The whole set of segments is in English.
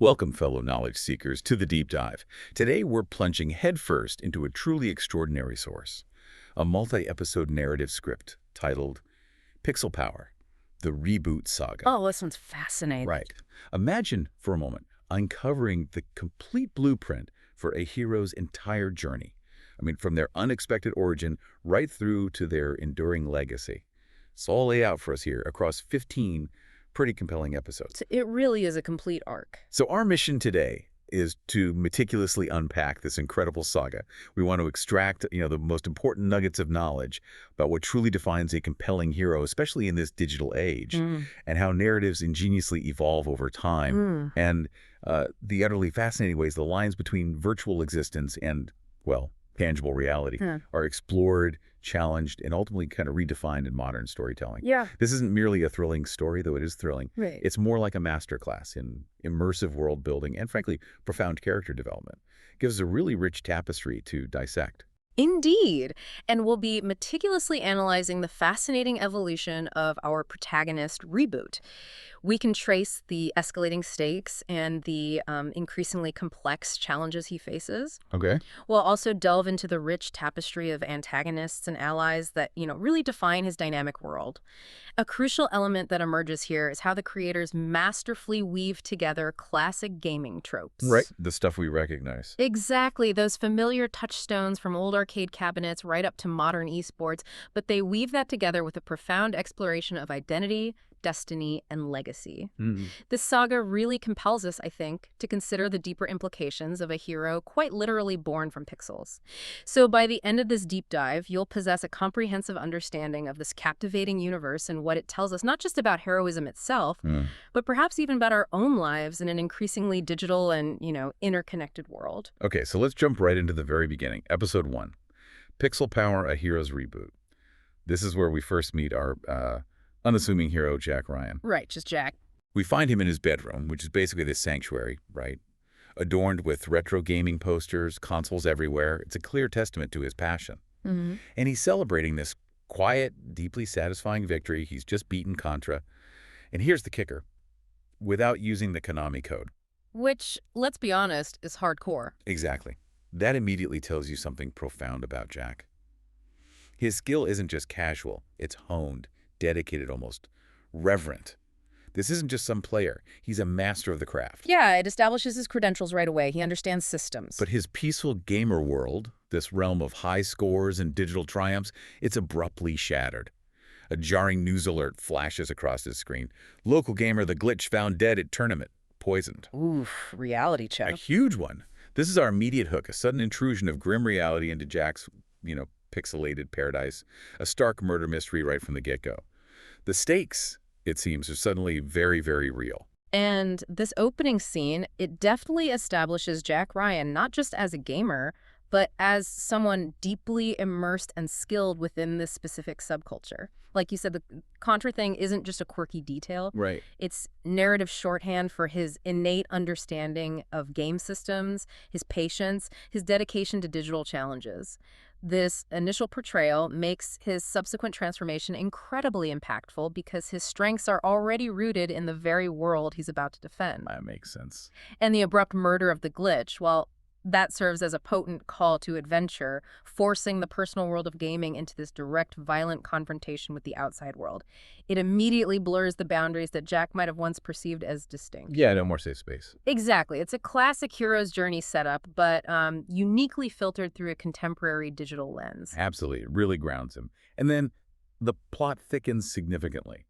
Welcome, fellow knowledge seekers, to the deep dive. Today, we're plunging headfirst into a truly extraordinary source, a multi-episode narrative script titled Pixel Power, the Reboot Saga. Oh, this one's fascinating. Right. Imagine, for a moment, uncovering the complete blueprint for a hero's entire journey. From their unexpected origin right through to their enduring legacy. It's all laid out for us here across 15 pretty compelling episodes. It really is a complete arc. So our mission today is to meticulously unpack this incredible saga. We want to extract, the most important nuggets of knowledge about what truly defines a compelling hero, especially in this digital age, and how narratives ingeniously evolve over time, and the utterly fascinating ways the lines between virtual existence and, well, tangible reality are explored, challenged, and ultimately kind of redefined in modern storytelling. Yeah. This isn't merely a thrilling story, though it is thrilling. Right. It's more like a masterclass in immersive world building and, frankly, profound character development. It gives us a really rich tapestry to dissect. Indeed. And we'll be meticulously analyzing the fascinating evolution of our protagonist, Reboot. We can trace the escalating stakes and the increasingly complex challenges he faces. Okay. We'll also delve into the rich tapestry of antagonists and allies that, really define his dynamic world. A crucial element that emerges here is how the creators masterfully weave together classic gaming tropes. Right. The stuff we recognize. Exactly. Those familiar touchstones from old arcade cabinets right up to modern esports, but they weave that together with a profound exploration of identity, destiny, and legacy. This saga really compels us, I think, to consider the deeper implications of a hero quite literally born from pixels. So by the end of this deep dive, you'll possess a comprehensive understanding of this captivating universe and what it tells us, not just about heroism itself, but perhaps even about our own lives in an increasingly digital and, interconnected world. Okay, so let's jump right into the very beginning. Episode 1, Pixel Power, A Hero's Reboot. This is where we first meet our unassuming hero, Jack Ryan. Right, just Jack. We find him in his bedroom, which is basically this sanctuary, right? Adorned with retro gaming posters, consoles everywhere. It's a clear testament to his passion. And he's celebrating this quiet, deeply satisfying victory. He's just beaten Contra. And here's the kicker. Without using the Konami code. Which, let's be honest, is hardcore. Exactly. That immediately tells you something profound about Jack. His skill isn't just casual. It's honed, dedicated, almost reverent. This isn't just some player. He's a master of the craft. Yeah, it establishes his credentials right away. He understands systems. But his peaceful gamer world, this realm of high scores and digital triumphs, it's abruptly shattered. A jarring news alert flashes across his screen. Local gamer, the glitch found dead at tournament. Poisoned. Oof, reality check. A huge one. This is our immediate hook, a sudden intrusion of grim reality into Jack's, pixelated paradise. A stark murder mystery right from the get-go. The stakes, it seems, are suddenly very, very real. And this opening scene, it definitely establishes Jack Ryan not just as a gamer, but as someone deeply immersed and skilled within this specific subculture. Like you said, the Contra thing isn't just a quirky detail. Right. It's narrative shorthand for his innate understanding of game systems, his patience, his dedication to digital challenges. This initial portrayal makes his subsequent transformation incredibly impactful because his strengths are already rooted in the very world he's about to defend. That makes sense. And the abrupt murder of the glitch, well, that serves as a potent call to adventure, forcing the personal world of gaming into this direct, violent confrontation with the outside world. It immediately blurs the boundaries that Jack might have once perceived as distinct. Yeah, no more safe space. Exactly. It's a classic hero's journey setup, but uniquely filtered through a contemporary digital lens. Absolutely. It really grounds him. And then the plot thickens significantly.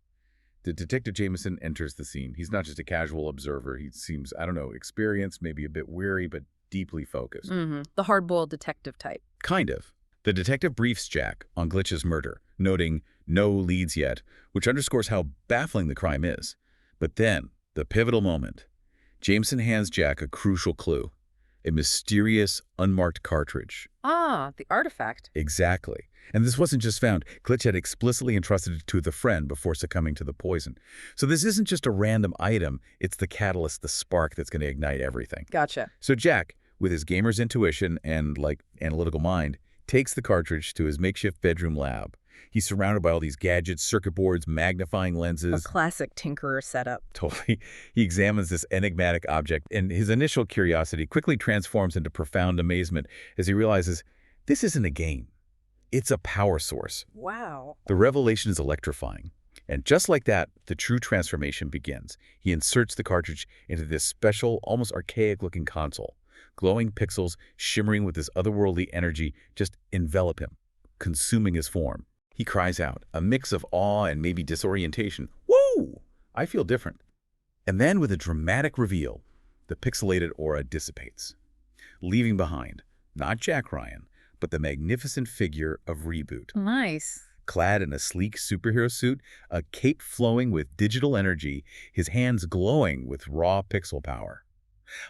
Detective Jameson enters the scene. He's not just a casual observer. He seems, experienced, maybe a bit weary, but deeply focused. The hard-boiled detective type. Kind of. The detective briefs Jack on Glitch's murder, noting no leads yet, which underscores how baffling the crime is. But then, the pivotal moment. Jameson hands Jack a crucial clue. A mysterious, unmarked cartridge. Ah, the artifact. Exactly. And this wasn't just found. Glitch had explicitly entrusted it to the friend before succumbing to the poison. So this isn't just a random item. It's the catalyst, the spark that's going to ignite everything. Gotcha. So Jack, with his gamer's intuition and, analytical mind, takes the cartridge to his makeshift bedroom lab. He's surrounded by all these gadgets, circuit boards, magnifying A lenses. classic tinkerer setup. Totally. He examines this enigmatic object, and his initial curiosity quickly transforms into profound amazement as he realizes this isn't a game. It's a power source. Wow. The revelation is electrifying. And just like that, the true transformation begins. He inserts the cartridge into this special, almost archaic-looking console. Glowing pixels, shimmering with this otherworldly energy, just envelop him, consuming his form. He cries out, a mix of awe and maybe disorientation. Whoa! I feel different. And then with a dramatic reveal, the pixelated aura dissipates, leaving behind not Jack Ryan, but the magnificent figure of Reboot. Nice. Clad in a sleek superhero suit, a cape flowing with digital energy, his hands glowing with raw pixel power.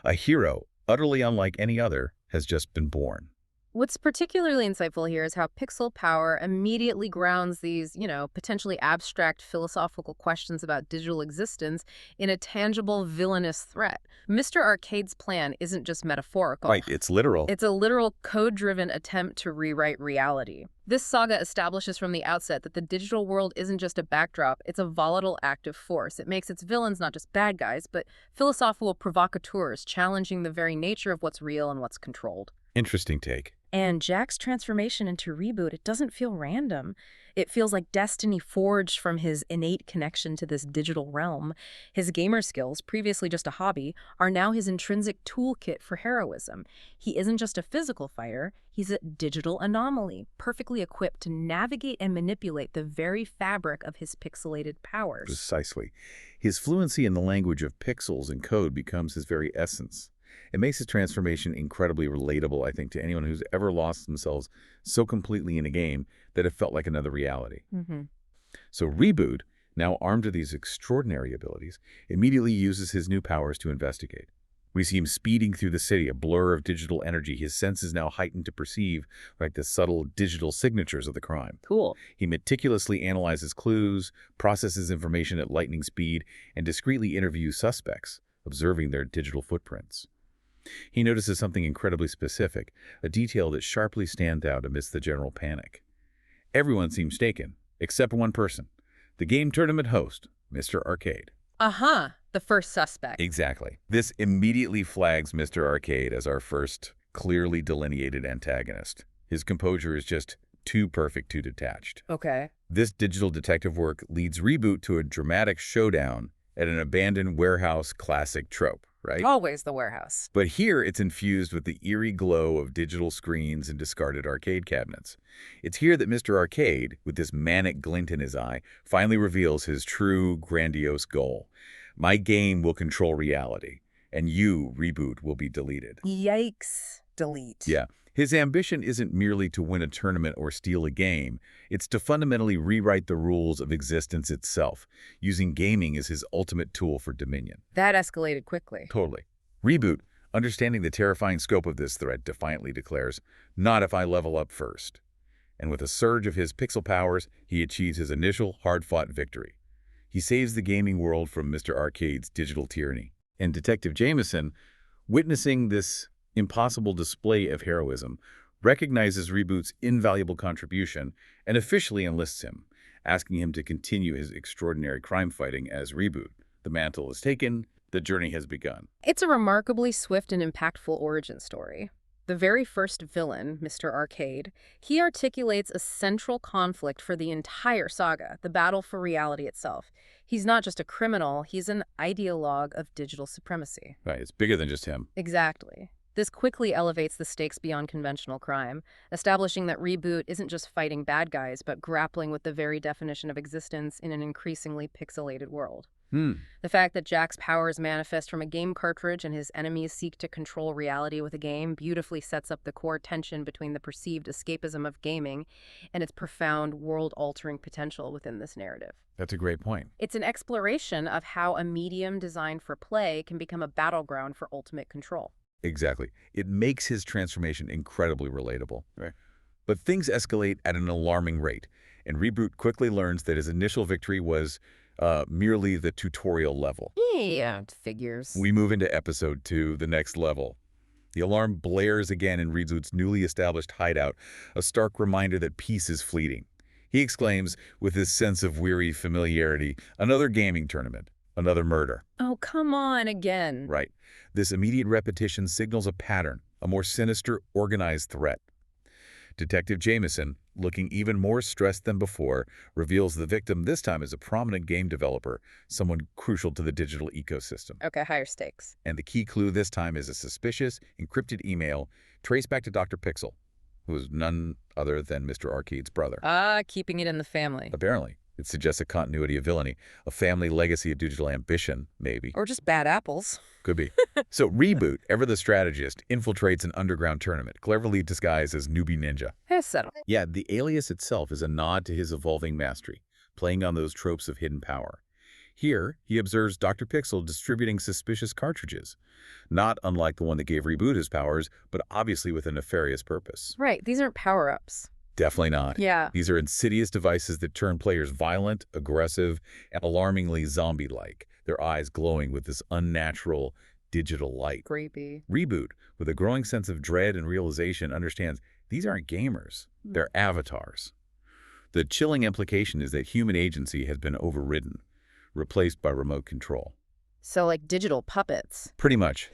A hero, utterly unlike any other, has just been born. What's particularly insightful here is how pixel power immediately grounds these, potentially abstract philosophical questions about digital existence in a tangible villainous threat. Mr. Arcade's plan isn't just metaphorical. Right, it's literal. It's a literal code-driven attempt to rewrite reality. This saga establishes from the outset that the digital world isn't just a backdrop, it's a volatile active force. It makes its villains not just bad guys, but philosophical provocateurs, challenging the very nature of what's real and what's controlled. Interesting take. And Jack's transformation into Reboot, it doesn't feel random. It feels like destiny forged from his innate connection to this digital realm. His gamer skills, previously just a hobby, are now his intrinsic toolkit for heroism. He isn't just a physical fighter, he's a digital anomaly, perfectly equipped to navigate and manipulate the very fabric of his pixelated powers. Precisely. His fluency in the language of pixels and code becomes his very essence. It makes his transformation incredibly relatable, I think, to anyone who's ever lost themselves so completely in a game that it felt like another reality. So Reboot, now armed with these extraordinary abilities, immediately uses his new powers to investigate. We see him speeding through the city, a blur of digital energy, his senses now heightened to perceive like the subtle digital signatures of the crime. Cool. He meticulously analyzes clues, processes information at lightning speed, and discreetly interviews suspects, observing their digital footprints. He notices something incredibly specific, a detail that sharply stands out amidst the general panic. Everyone seems taken, except one person, the game tournament host, Mr. Arcade. The first suspect. Exactly. This immediately flags Mr. Arcade as our first clearly delineated antagonist. His composure is just too perfect, too detached. Okay. This digital detective work leads Reboot to a dramatic showdown at an abandoned warehouse classic trope, right? Always the warehouse. But here it's infused with the eerie glow of digital screens and discarded arcade cabinets. It's here that Mr. Arcade, with this manic glint in his eye, finally reveals his true grandiose goal. My game will control reality, and you, Reboot, will be deleted. Yikes. Delete. Yeah. His ambition isn't merely to win a tournament or steal a game. It's to fundamentally rewrite the rules of existence itself, using gaming as his ultimate tool for dominion. That escalated quickly. Totally. Reboot, understanding the terrifying scope of this threat, defiantly declares, "Not if I level up first." And with a surge of his pixel powers, he achieves his initial hard-fought victory. He saves the gaming world from Mr. Arcade's digital tyranny. And Detective Jameson, witnessing this impossible display of heroism, recognizes Reboot's invaluable contribution and officially enlists him, asking him to continue his extraordinary crime fighting as Reboot. The mantle is taken, the journey has begun. It's a remarkably swift and impactful origin story. The very first villain, Mr. Arcade, he articulates a central conflict for the entire saga, the battle for reality itself. He's not just a criminal, he's an ideologue of digital supremacy. Right, it's bigger than just him. Exactly. This quickly elevates the stakes beyond conventional crime, establishing that Reboot isn't just fighting bad guys, but grappling with the very definition of existence in an increasingly pixelated world. The fact that Jack's powers manifest from a game cartridge and his enemies seek to control reality with a game beautifully sets up the core tension between the perceived escapism of gaming and its profound world-altering potential within this narrative. That's a great point. It's an exploration of how a medium designed for play can become a battleground for ultimate control. Exactly. It makes his transformation incredibly relatable. Right. But things escalate at an alarming rate, and Reboot quickly learns that his initial victory was merely the tutorial level. Yeah, it figures. We move into Episode 2, the next level. The alarm blares again in Reboot's newly established hideout, a stark reminder that peace is fleeting. He exclaims, with his sense of weary familiarity, another gaming tournament, another murder. Oh, come on again. Right. This immediate repetition signals a pattern, a more sinister, organized threat. Detective Jameson, looking even more stressed than before, reveals the victim this time is a prominent game developer, someone crucial to the digital ecosystem. Okay, higher stakes. And the key clue this time is a suspicious, encrypted email traced back to Dr. Pixel, who is none other than Mr. Arcade's brother. Keeping it in the family. Apparently. It suggests a continuity of villainy, a family legacy of digital ambition, maybe. Or just bad apples. Could be. So Reboot, ever the strategist, infiltrates an underground tournament, cleverly disguised as newbie ninja. Settle. Yeah, the alias itself is a nod to his evolving mastery, playing on those tropes of hidden power. Here, he observes Dr. Pixel distributing suspicious cartridges, not unlike the one that gave Reboot his powers, but obviously with a nefarious purpose. Right, these aren't power-ups. Definitely not. Yeah. These are insidious devices that turn players violent, aggressive, and alarmingly zombie-like, their eyes glowing with this unnatural digital light. Creepy. Reboot, with a growing sense of dread and realization, understands these aren't gamers, they're avatars. The chilling implication is that human agency has been overridden, replaced by remote control. So like digital puppets. Pretty much.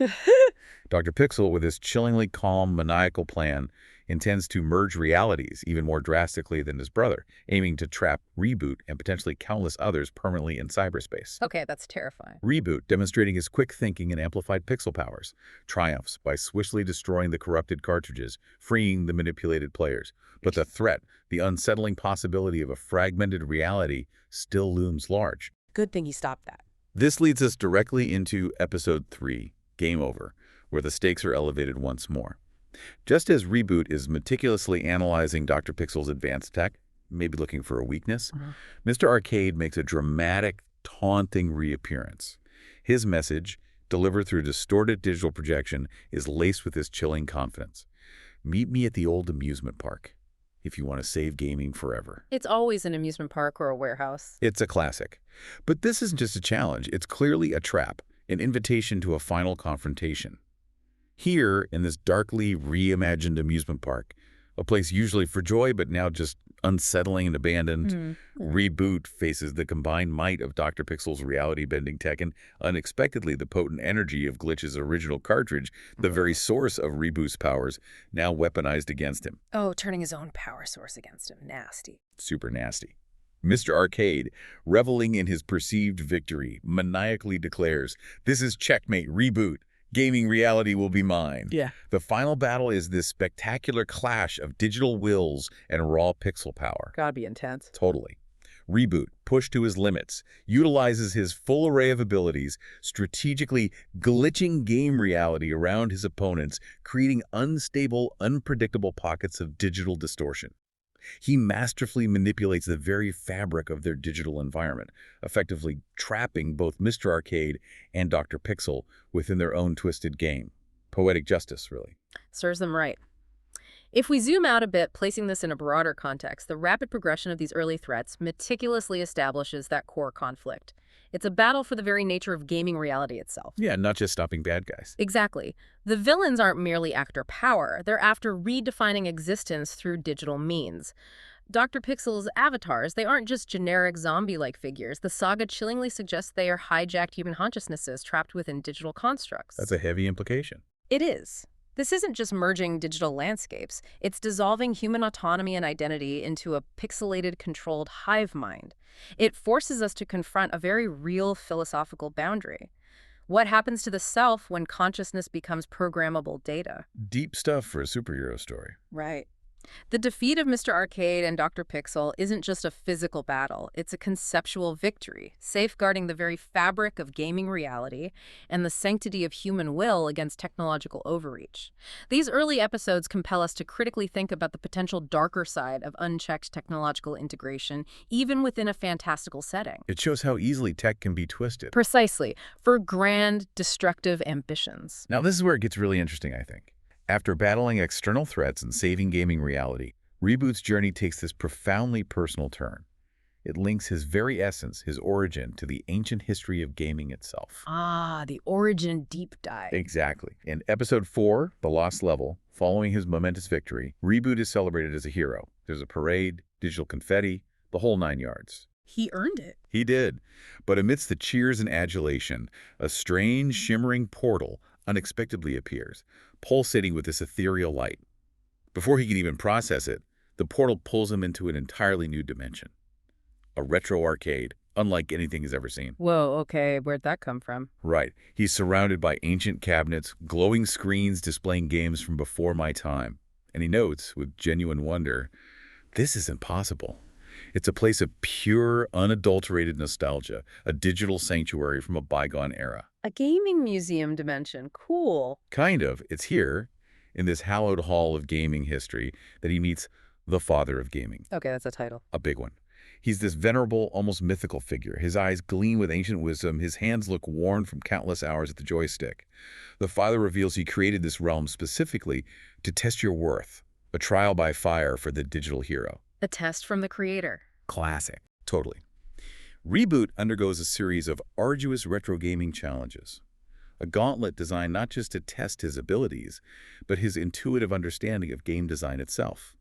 Dr. Pixel, with his chillingly calm, maniacal plan, intends to merge realities even more drastically than his brother, aiming to trap Reboot and potentially countless others permanently in cyberspace. Okay, that's terrifying. Reboot, demonstrating his quick thinking and amplified pixel powers, triumphs by swiftly destroying the corrupted cartridges, freeing the manipulated players. But the threat, the unsettling possibility of a fragmented reality, still looms large. Good thing he stopped that. This leads us directly into Episode 3, Game Over, where the stakes are elevated once more. Just as Reboot is meticulously analyzing Dr. Pixel's advanced tech, maybe looking for a weakness, Mr. Arcade makes a dramatic, taunting reappearance. His message, delivered through distorted digital projection, is laced with this chilling confidence. Meet me at the old amusement park, if you want to save gaming forever. It's always an amusement park or a warehouse. It's a classic. But this isn't just a challenge. It's clearly a trap, an invitation to a final confrontation. Here, in this darkly reimagined amusement park, a place usually for joy but now just unsettling and abandoned, Reboot faces the combined might of Dr. Pixel's reality-bending tech and, unexpectedly, the potent energy of Glitch's original cartridge, the very source of Reboot's powers, now weaponized against him. Oh, turning his own power source against him. Nasty. Super nasty. Mr. Arcade, reveling in his perceived victory, maniacally declares, "This is checkmate, Reboot. Gaming reality will be mine." Yeah. The final battle is this spectacular clash of digital wills and raw pixel power. Gotta be intense. Totally. Reboot, pushed to his limits, utilizes his full array of abilities, strategically glitching game reality around his opponents, creating unstable, unpredictable pockets of digital distortion. He masterfully manipulates the very fabric of their digital environment, effectively trapping both Mr. Arcade and Dr. Pixel within their own twisted game. Poetic justice, really. Serves them right. If we zoom out a bit, placing this in a broader context, the rapid progression of these early threats meticulously establishes that core conflict. It's a battle for the very nature of gaming reality itself. Yeah, not just stopping bad guys. Exactly. The villains aren't merely after power. They're after redefining existence through digital means. Dr. Pixel's avatars, they aren't just generic zombie-like figures. The saga chillingly suggests they are hijacked human consciousnesses trapped within digital constructs. That's a heavy implication. It is. This isn't just merging digital landscapes. It's dissolving human autonomy and identity into a pixelated, controlled hive mind. It forces us to confront a very real philosophical boundary. What happens to the self when consciousness becomes programmable data? Deep stuff for a superhero story. Right. The defeat of Mr. Arcade and Dr. Pixel isn't just a physical battle. It's a conceptual victory, safeguarding the very fabric of gaming reality and the sanctity of human will against technological overreach. These early episodes compel us to critically think about the potential darker side of unchecked technological integration, even within a fantastical setting. It shows how easily tech can be twisted. Precisely, for grand, destructive ambitions. Now, this is where it gets really interesting, I think. After battling external threats and saving gaming reality, Reboot's journey takes this profoundly personal turn. It links his very essence, his origin, to the ancient history of gaming itself. Ah, the origin deep dive. Exactly. In Episode 4, The Lost Level, following his momentous victory, Reboot is celebrated as a hero. There's a parade, digital confetti, the whole 9 yards. He earned it. He did. But amidst the cheers and adulation, a strange, shimmering portal unexpectedly appears, pulsating with this ethereal light. Before he can even process it, the portal pulls him into an entirely new dimension. A retro arcade, unlike anything he's ever seen. Whoa, okay, where'd that come from? Right. He's surrounded by ancient cabinets, glowing screens displaying games from before my time. And he notes, with genuine wonder, this isn't possible. It's a place of pure, unadulterated nostalgia, a digital sanctuary from a bygone era. A gaming museum dimension. Cool. Kind of. It's here, in this hallowed hall of gaming history, that he meets the father of gaming. Okay, that's a title. A big one. He's this venerable, almost mythical figure. His eyes gleam with ancient wisdom. His hands look worn from countless hours at the joystick. The father reveals he created this realm specifically to test your worth, a trial by fire for the digital hero. A test from the creator. Classic. Totally. Reboot undergoes a series of arduous retro gaming challenges. A gauntlet designed not just to test his abilities, but his intuitive understanding of game design itself.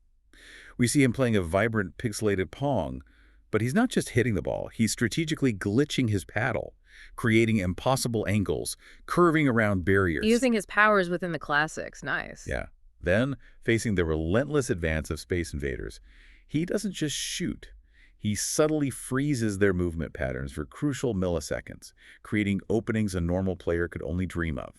We see him playing a vibrant, pixelated Pong, but he's not just hitting the ball. He's strategically glitching his paddle, creating impossible angles, curving around barriers. Using his powers within the classics. Nice. Yeah. Then, facing the relentless advance of Space Invaders, he doesn't just shoot. He subtly freezes their movement patterns for crucial milliseconds, creating openings a normal player could only dream of.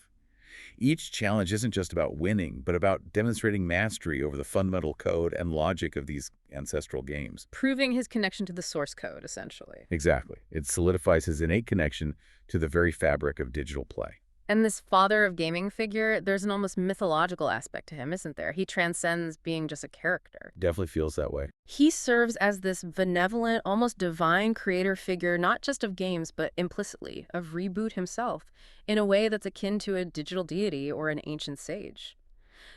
Each challenge isn't just about winning, but about demonstrating mastery over the fundamental code and logic of these ancestral games. Proving his connection to the source code, essentially. Exactly. It solidifies his innate connection to the very fabric of digital play. And this father of gaming figure, there's an almost mythological aspect to him, isn't there? He transcends being just a character. Definitely feels that way. He serves as this benevolent, almost divine creator figure, not just of games, but implicitly, of Reboot himself, in a way that's akin to a digital deity or an ancient sage.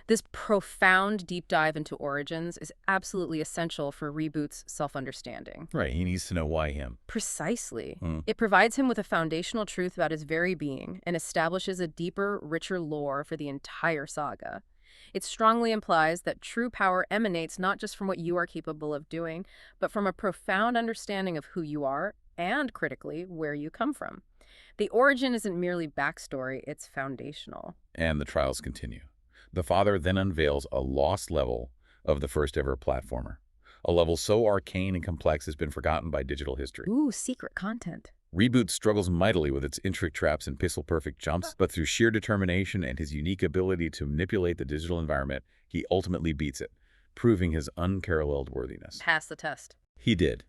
This profound deep dive into origins is absolutely essential for Reboot's self-understanding. Right, he needs to know why him. Precisely. It provides him with a foundational truth about his very being and establishes a deeper, richer lore for the entire saga. It strongly implies that true power emanates not just from what you are capable of doing, but from a profound understanding of who you are and, critically, where you come from. The origin isn't merely backstory, it's foundational. And the trials continue. The father then unveils a lost level of the first ever platformer. A level so arcane and complex has been forgotten by digital history. Ooh, secret content. Reboot struggles mightily with its intricate traps and pixel-perfect jumps, but through sheer determination and his unique ability to manipulate the digital environment, he ultimately beats it, proving his unparalleled worthiness. Pass the test. He did.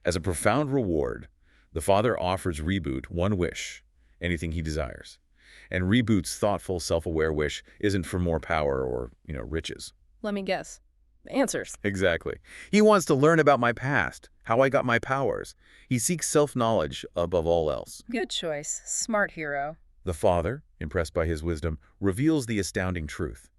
As a profound reward, the father offers Reboot one wish, anything he desires. And Reboot's thoughtful, self-aware wish isn't for more power or, riches. Let me guess. Answers. Exactly. He wants to learn about my past, how I got my powers. He seeks self-knowledge above all else. Good choice. Smart hero. The father, impressed by his wisdom, reveals the astounding truth.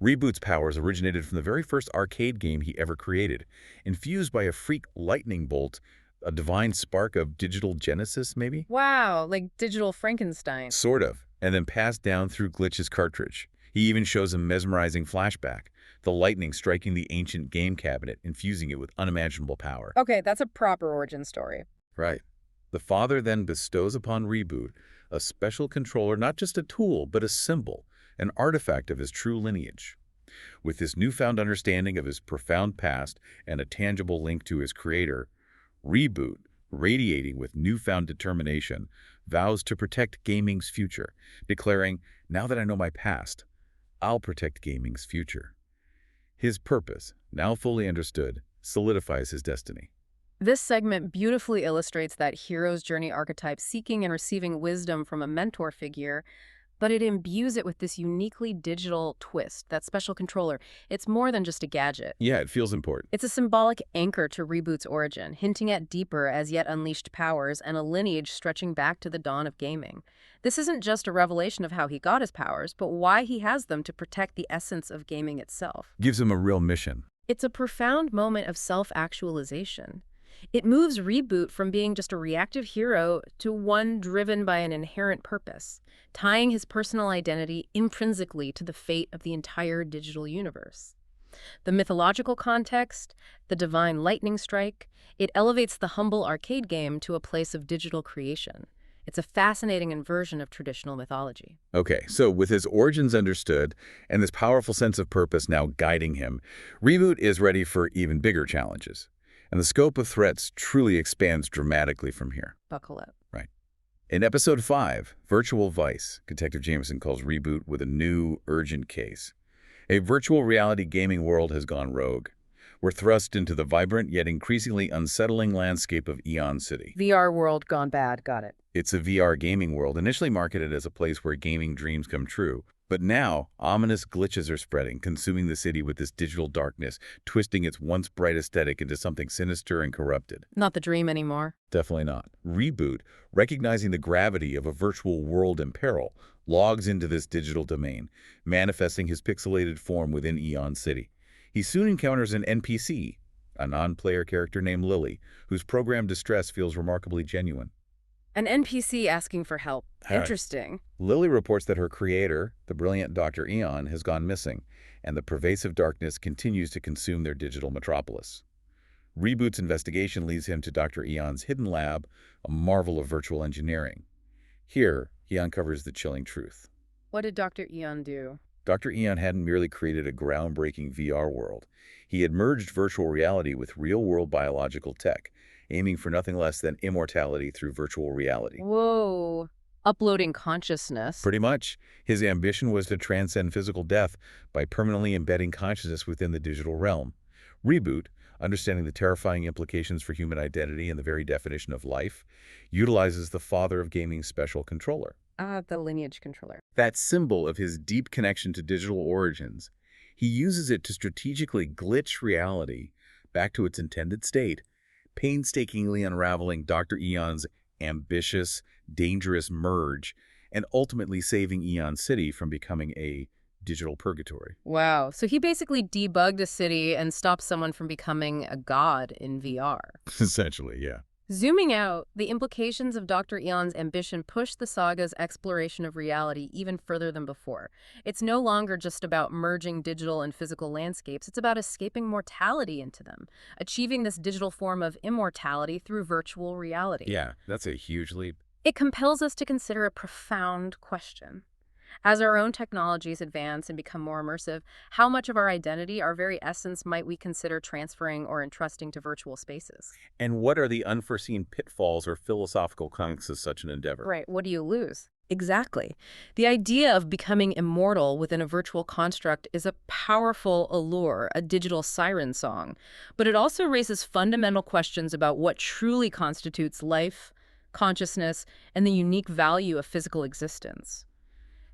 Reboot's powers originated from the very first arcade game he ever created, infused by a freak lightning bolt, a divine spark of digital genesis, maybe? Wow, like digital Frankenstein. Sort of. And then passed down through Glitch's cartridge. He even shows a mesmerizing flashback, the lightning striking the ancient game cabinet, infusing it with unimaginable power. Okay, that's a proper origin story. Right. The father then bestows upon Reboot a special controller, not just a tool, but a symbol, an artifact of his true lineage. With this newfound understanding of his profound past and a tangible link to his creator, Reboot, radiating with newfound determination, vows to protect gaming's future, declaring, "Now that I know my past, I'll protect gaming's future." His purpose, now fully understood, solidifies his destiny. This segment beautifully illustrates that hero's journey archetype, seeking and receiving wisdom from a mentor figure, but it imbues it with this uniquely digital twist, that special controller. It's more than just a gadget. Yeah, it feels important. It's a symbolic anchor to Reboot's origin, hinting at deeper as yet unleashed powers and a lineage stretching back to the dawn of gaming. This isn't just a revelation of how he got his powers, but why he has them to protect the essence of gaming itself. Gives him a real mission. It's a profound moment of self-actualization. It moves Reboot from being just a reactive hero to one driven by an inherent purpose, tying his personal identity intrinsically to the fate of the entire digital universe. The mythological context, the divine lightning strike, it elevates the humble arcade game to a place of digital creation. It's a fascinating inversion of traditional mythology. Okay, so with his origins understood and this powerful sense of purpose now guiding him, Reboot is ready for even bigger challenges. And the scope of threats truly expands dramatically from here. Buckle up. Right. In Episode 5, Virtual Vice, Detective Jameson calls Reboot with a new, urgent case. A virtual reality gaming world has gone rogue. We're thrust into the vibrant yet increasingly unsettling landscape of Eon City. VR world gone bad, got it. It's a VR gaming world, initially marketed as a place where gaming dreams come true. But now, ominous glitches are spreading, consuming the city with this digital darkness, twisting its once bright aesthetic into something sinister and corrupted. Not the dream anymore. Definitely not. Reboot, recognizing the gravity of a virtual world in peril, logs into this digital domain, manifesting his pixelated form within Eon City. He soon encounters an NPC, a non-player character named Lily, whose programmed distress feels remarkably genuine. An NPC asking for help. Right. Interesting. Lily reports that her creator, the brilliant Dr. Eon, has gone missing, and the pervasive darkness continues to consume their digital metropolis. Reboot's investigation leads him to Dr. Eon's hidden lab, a marvel of virtual engineering. Here, he uncovers the chilling truth. What did Dr. Eon do? Dr. Eon hadn't merely created a groundbreaking VR world. He had merged virtual reality with real-world biological tech, aiming for nothing less than immortality through virtual reality. Whoa. Uploading consciousness. Pretty much. His ambition was to transcend physical death by permanently embedding consciousness within the digital realm. Reboot, understanding the terrifying implications for human identity and the very definition of life, utilizes the father of gaming's special controller. The lineage controller. That symbol of his deep connection to digital origins. He uses it to strategically glitch reality back to its intended state, painstakingly unraveling Dr. Eon's ambitious, dangerous merge, and ultimately saving Eon City from becoming a digital purgatory. Wow. So he basically debugged a city and stopped someone from becoming a god in VR. Essentially, yeah. Zooming out, the implications of Dr. Eon's ambition push the saga's exploration of reality even further than before. It's no longer just about merging digital and physical landscapes. It's about escaping mortality into them, achieving this digital form of immortality through virtual reality. Yeah, that's a huge leap. It compels us to consider a profound question. As our own technologies advance and become more immersive, how much of our identity, our very essence, might we consider transferring or entrusting to virtual spaces? And what are the unforeseen pitfalls or philosophical consequences of such an endeavor? Right. What do you lose? Exactly. The idea of becoming immortal within a virtual construct is a powerful allure, a digital siren song. But it also raises fundamental questions about what truly constitutes life, consciousness, and the unique value of physical existence.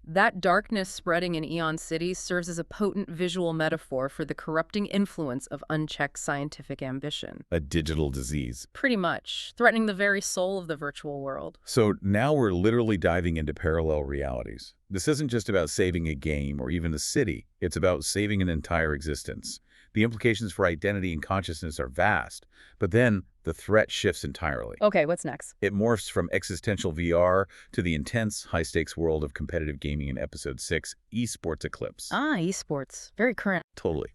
That darkness spreading in Eon City serves as a potent visual metaphor for the corrupting influence of unchecked scientific ambition. A digital disease. Pretty much, threatening the very soul of the virtual world. So now we're literally diving into parallel realities. This isn't just about saving a game or even a city. It's about saving an entire existence. The implications for identity and consciousness are vast, but then the threat shifts entirely. Okay, what's next? It morphs from existential VR to the intense, high-stakes world of competitive gaming in Episode 6, Esports Eclipse. Esports. Very current. Totally.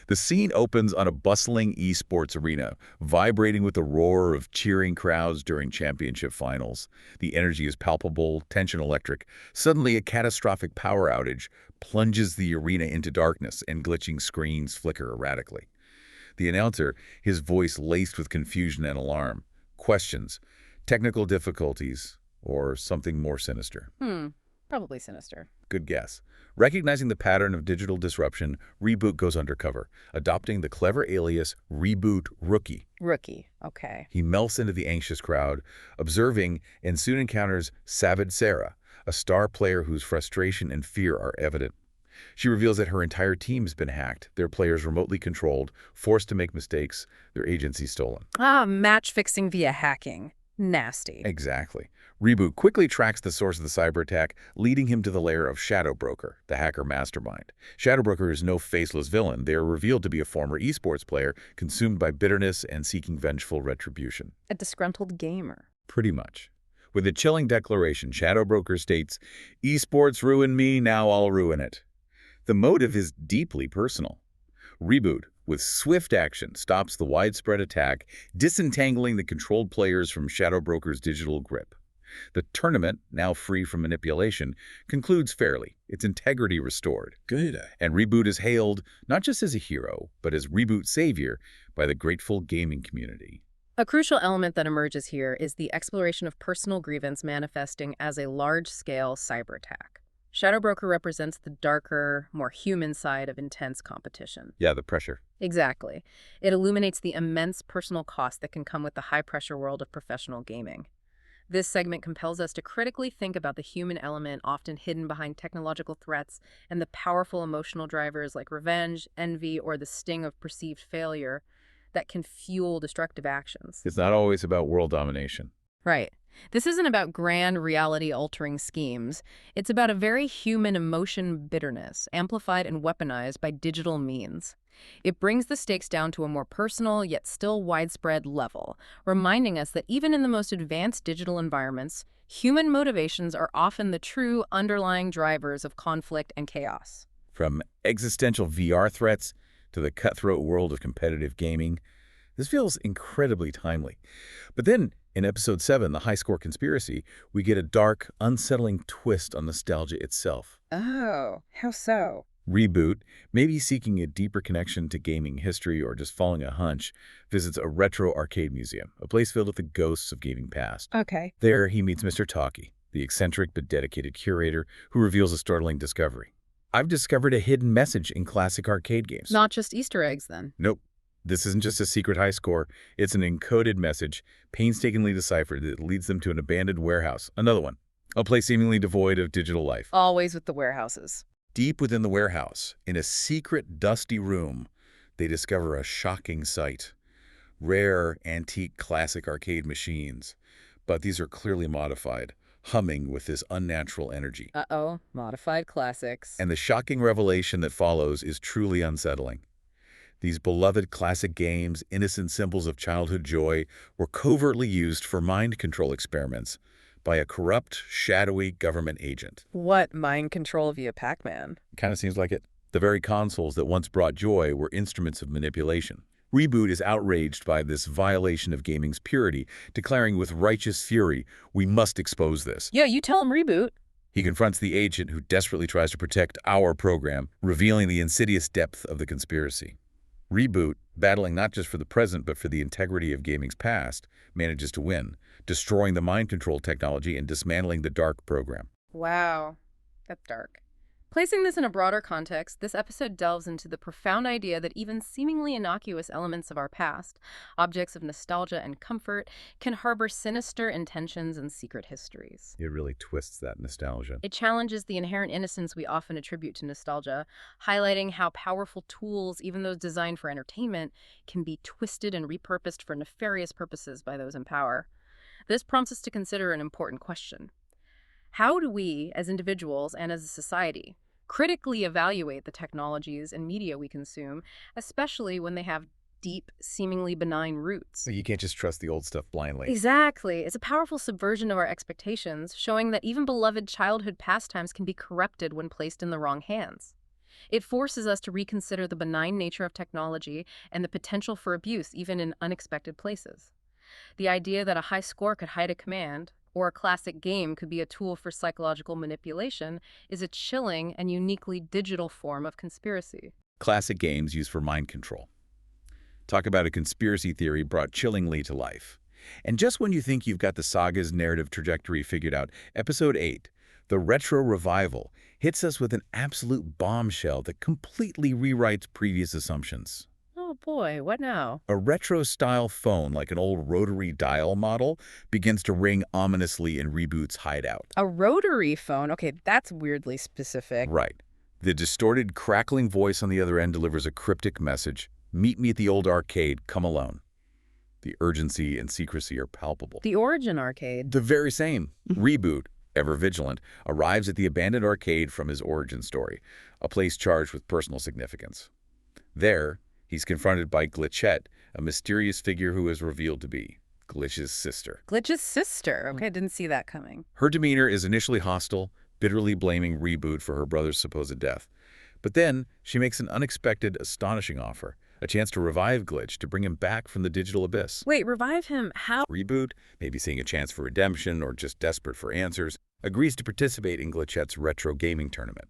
The scene opens on a bustling esports arena, vibrating with the roar of cheering crowds during championship finals. The energy is palpable, tension electric. Suddenly, a catastrophic power outage plunges the arena into darkness, and glitching screens flicker erratically. The announcer, his voice laced with confusion and alarm, questions, technical difficulties, or something more sinister. Probably sinister. Good guess. Recognizing the pattern of digital disruption, Reboot goes undercover, adopting the clever alias Reboot Rookie. Rookie. Okay. He melts into the anxious crowd, observing, and soon encounters Savage Sarah, a star player whose frustration and fear are evident. She reveals that her entire team has been hacked, their players remotely controlled, forced to make mistakes, their agency stolen. Match fixing via hacking. Nasty. Exactly. Reboot quickly tracks the source of the cyber attack, leading him to the lair of Shadow Broker, the hacker mastermind. Shadow Broker is no faceless villain. They are revealed to be a former esports player, consumed by bitterness and seeking vengeful retribution. A disgruntled gamer. Pretty much. With a chilling declaration, Shadow Broker states, "Esports ruined me, now I'll ruin it." The motive is deeply personal. Reboot, with swift action, stops the widespread attack, disentangling the controlled players from Shadow Broker's digital grip. The tournament, now free from manipulation, concludes fairly, its integrity restored. Good. And Reboot is hailed not just as a hero, but as Reboot savior by the grateful gaming community. A crucial element that emerges here is the exploration of personal grievance manifesting as a large-scale cyber attack. Shadow Broker represents the darker, more human side of intense competition. Yeah, the pressure. Exactly. It illuminates the immense personal cost that can come with the high-pressure world of professional gaming. This segment compels us to critically think about the human element often hidden behind technological threats and the powerful emotional drivers like revenge, envy, or the sting of perceived failure that can fuel destructive actions. It's not always about world domination. Right. This isn't about grand reality-altering schemes. It's about a very human emotion bitterness, amplified and weaponized by digital means. It brings the stakes down to a more personal, yet still widespread level, reminding us that even in the most advanced digital environments, human motivations are often the true underlying drivers of conflict and chaos. From existential VR threats to the cutthroat world of competitive gaming, this feels incredibly timely. But then, in Episode 7, The High Score Conspiracy, we get a dark, unsettling twist on nostalgia itself. Oh, how so? Reboot, maybe seeking a deeper connection to gaming history or just following a hunch, visits a retro arcade museum, a place filled with the ghosts of gaming past. Okay. There, he meets Mr. Talkie, the eccentric but dedicated curator who reveals a startling discovery. I've discovered a hidden message in classic arcade games. Not just Easter eggs, then. Nope. This isn't just a secret high score. It's an encoded message, painstakingly deciphered, that leads them to an abandoned warehouse. Another one. A place seemingly devoid of digital life. Always with the warehouses. Deep within the warehouse, in a secret, dusty room, they discover a shocking sight. Rare, antique, classic arcade machines. But these are clearly modified, humming with this unnatural energy. Uh-oh, modified classics. And the shocking revelation that follows is truly unsettling. These beloved classic games, innocent symbols of childhood joy, were covertly used for mind control experiments by a corrupt, shadowy government agent. What, mind control via Pac-Man? Kind of seems like it. The very consoles that once brought joy were instruments of manipulation. Reboot is outraged by this violation of gaming's purity, declaring with righteous fury, "We must expose this." Yeah, you tell him Reboot. He confronts the agent who desperately tries to protect our program, revealing the insidious depth of the conspiracy. Reboot, battling not just for the present but for the integrity of gaming's past, manages to win, destroying the mind control technology and dismantling the dark program. Wow, that's dark. Placing this in a broader context, this episode delves into the profound idea that even seemingly innocuous elements of our past, objects of nostalgia and comfort, can harbor sinister intentions and secret histories. It really twists that nostalgia. It challenges the inherent innocence we often attribute to nostalgia, highlighting how powerful tools, even those designed for entertainment, can be twisted and repurposed for nefarious purposes by those in power. This prompts us to consider an important question. How do we, as individuals and as a society, critically evaluate the technologies and media we consume, especially when they have deep, seemingly benign roots? You can't just trust the old stuff blindly. Exactly. It's a powerful subversion of our expectations, showing that even beloved childhood pastimes can be corrupted when placed in the wrong hands. It forces us to reconsider the benign nature of technology and the potential for abuse even in unexpected places. The idea that a high score could hide a command, or a classic game could be a tool for psychological manipulation, is a chilling and uniquely digital form of conspiracy. Classic games used for mind control. Talk about a conspiracy theory brought chillingly to life. And just when you think you've got the saga's narrative trajectory figured out, Episode 8, The Retro Revival, hits us with an absolute bombshell that completely rewrites previous assumptions. Oh boy, what now? A retro-style phone, like an old rotary dial model, begins to ring ominously in Reboot's hideout. A rotary phone? Okay, that's weirdly specific. Right. The distorted, crackling voice on the other end delivers a cryptic message. "Meet me at the old arcade, come alone." The urgency and secrecy are palpable. The Origin arcade. The very same. Reboot, ever vigilant, arrives at the abandoned arcade from his origin story, a place charged with personal significance. There, he's confronted by Glitchette, a mysterious figure who is revealed to be Glitch's sister. Glitch's sister. Okay, I didn't see that coming. Her demeanor is initially hostile, bitterly blaming Reboot for her brother's supposed death. But then, she makes an unexpected, astonishing offer, a chance to revive Glitch to bring him back from the digital abyss. Wait, revive him? How? Reboot, maybe seeing a chance for redemption or just desperate for answers, agrees to participate in Glitchette's retro gaming tournament.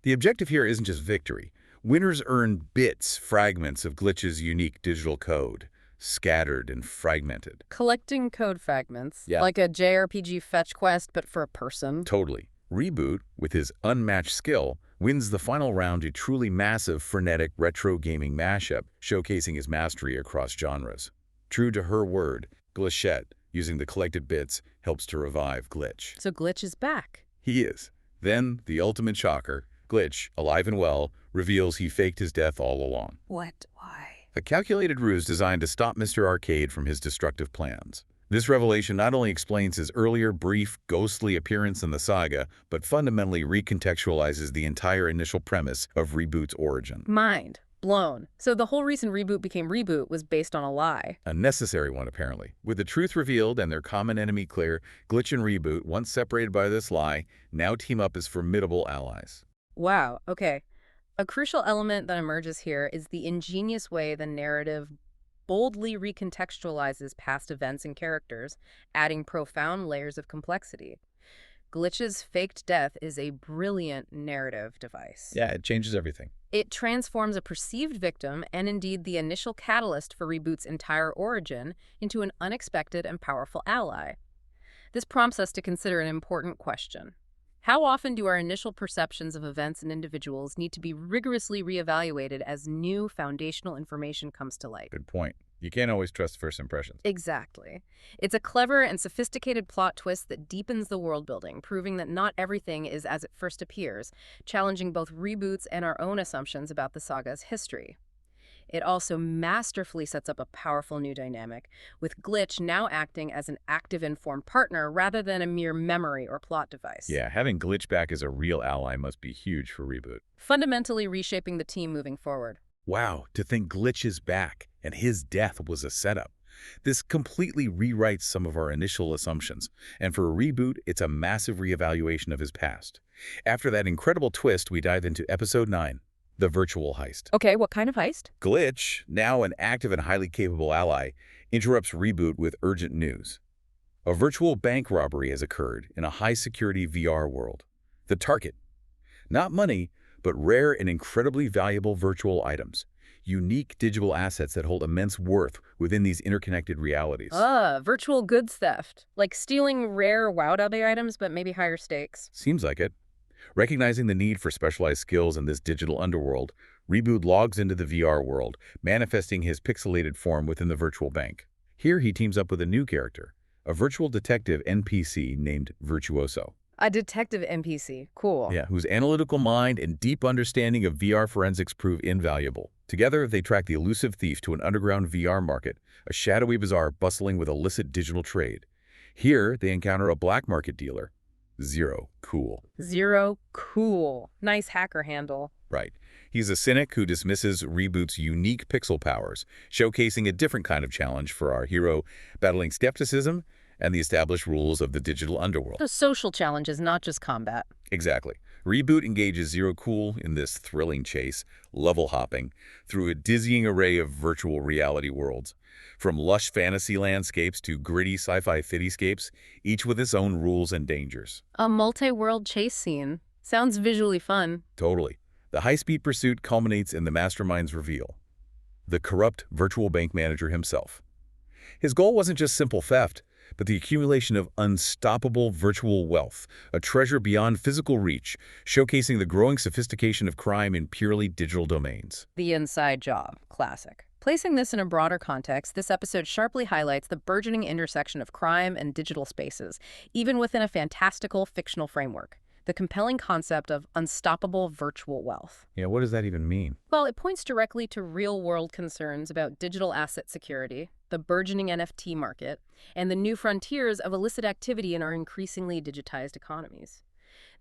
The objective here isn't just victory. Winners earn bits, fragments of Glitch's unique digital code, scattered and fragmented. Collecting code fragments. Yeah. Like a JRPG fetch quest, but for a person. Totally. Reboot, with his unmatched skill, wins the final round, a truly massive, frenetic retro gaming mashup, showcasing his mastery across genres. True to her word, Glitchette, using the collected bits, helps to revive Glitch. So Glitch is back. He is. Then, the ultimate shocker, Glitch, alive and well, reveals he faked his death all along. What? Why? A calculated ruse designed to stop Mr. Arcade from his destructive plans. This revelation not only explains his earlier brief, ghostly appearance in the saga, but fundamentally recontextualizes the entire initial premise of Reboot's origin. Mind blown. So the whole reason Reboot became Reboot was based on a lie. A necessary one, apparently. With the truth revealed and their common enemy clear, Glitch and Reboot, once separated by this lie, now team up as formidable allies. Wow, okay. A crucial element that emerges here is the ingenious way the narrative boldly recontextualizes past events and characters, adding profound layers of complexity. Glitch's faked death is a brilliant narrative device. Yeah, it changes everything. It transforms a perceived victim, and indeed the initial catalyst for Reboot's entire origin, into an unexpected and powerful ally. This prompts us to consider an important question. How often do our initial perceptions of events and individuals need to be rigorously reevaluated as new foundational information comes to light? Good point. You can't always trust first impressions. Exactly. It's a clever and sophisticated plot twist that deepens the world building, proving that not everything is as it first appears, challenging both Reboot's and our own assumptions about the saga's history. It also masterfully sets up a powerful new dynamic, with Glitch now acting as an active, informed partner rather than a mere memory or plot device. Yeah, having Glitch back as a real ally must be huge for Reboot. Fundamentally reshaping the team moving forward. Wow, to think Glitch is back, and his death was a setup. This completely rewrites some of our initial assumptions, and for a Reboot, it's a massive reevaluation of his past. After that incredible twist, we dive into Episode 9. The virtual heist. Okay, what kind of heist? Glitch, now an active and highly capable ally, interrupts Reboot with urgent news. A virtual bank robbery has occurred in a high-security VR world. The target, not money, but rare and incredibly valuable virtual items. Unique digital assets that hold immense worth within these interconnected realities. Virtual goods theft. Like stealing rare WowDubby items, but maybe higher stakes. Seems like it. Recognizing the need for specialized skills in this digital underworld, Reboot logs into the VR world, manifesting his pixelated form within the virtual bank. Here he teams up with a new character, a virtual detective NPC named Virtuoso. A detective NPC. Cool. Yeah, whose analytical mind and deep understanding of VR forensics prove invaluable. Together, they track the elusive thief to an underground VR market, a shadowy bazaar bustling with illicit digital trade. Here, they encounter a black market dealer, Zero Cool. Zero Cool. Nice hacker handle. Right. He's a cynic who dismisses Reboot's unique pixel powers, showcasing a different kind of challenge for our hero, battling skepticism and the established rules of the digital underworld. The social challenges, not just combat. Exactly. Reboot engages Zero Cool in this thrilling chase, level hopping, through a dizzying array of virtual reality worlds. From lush fantasy landscapes to gritty sci-fi cityscapes, each with its own rules and dangers. A multi-world chase scene. Sounds visually fun. Totally. The high-speed pursuit culminates in the mastermind's reveal. The corrupt virtual bank manager himself. His goal wasn't just simple theft, but the accumulation of unstoppable virtual wealth, a treasure beyond physical reach, showcasing the growing sophistication of crime in purely digital domains. The inside job. Classic. Placing this in a broader context, this episode sharply highlights the burgeoning intersection of crime and digital spaces, even within a fantastical fictional framework. The compelling concept of unstoppable virtual wealth. Yeah, what does that even mean? Well, it points directly to real-world concerns about digital asset security, the burgeoning NFT market, and the new frontiers of illicit activity in our increasingly digitized economies.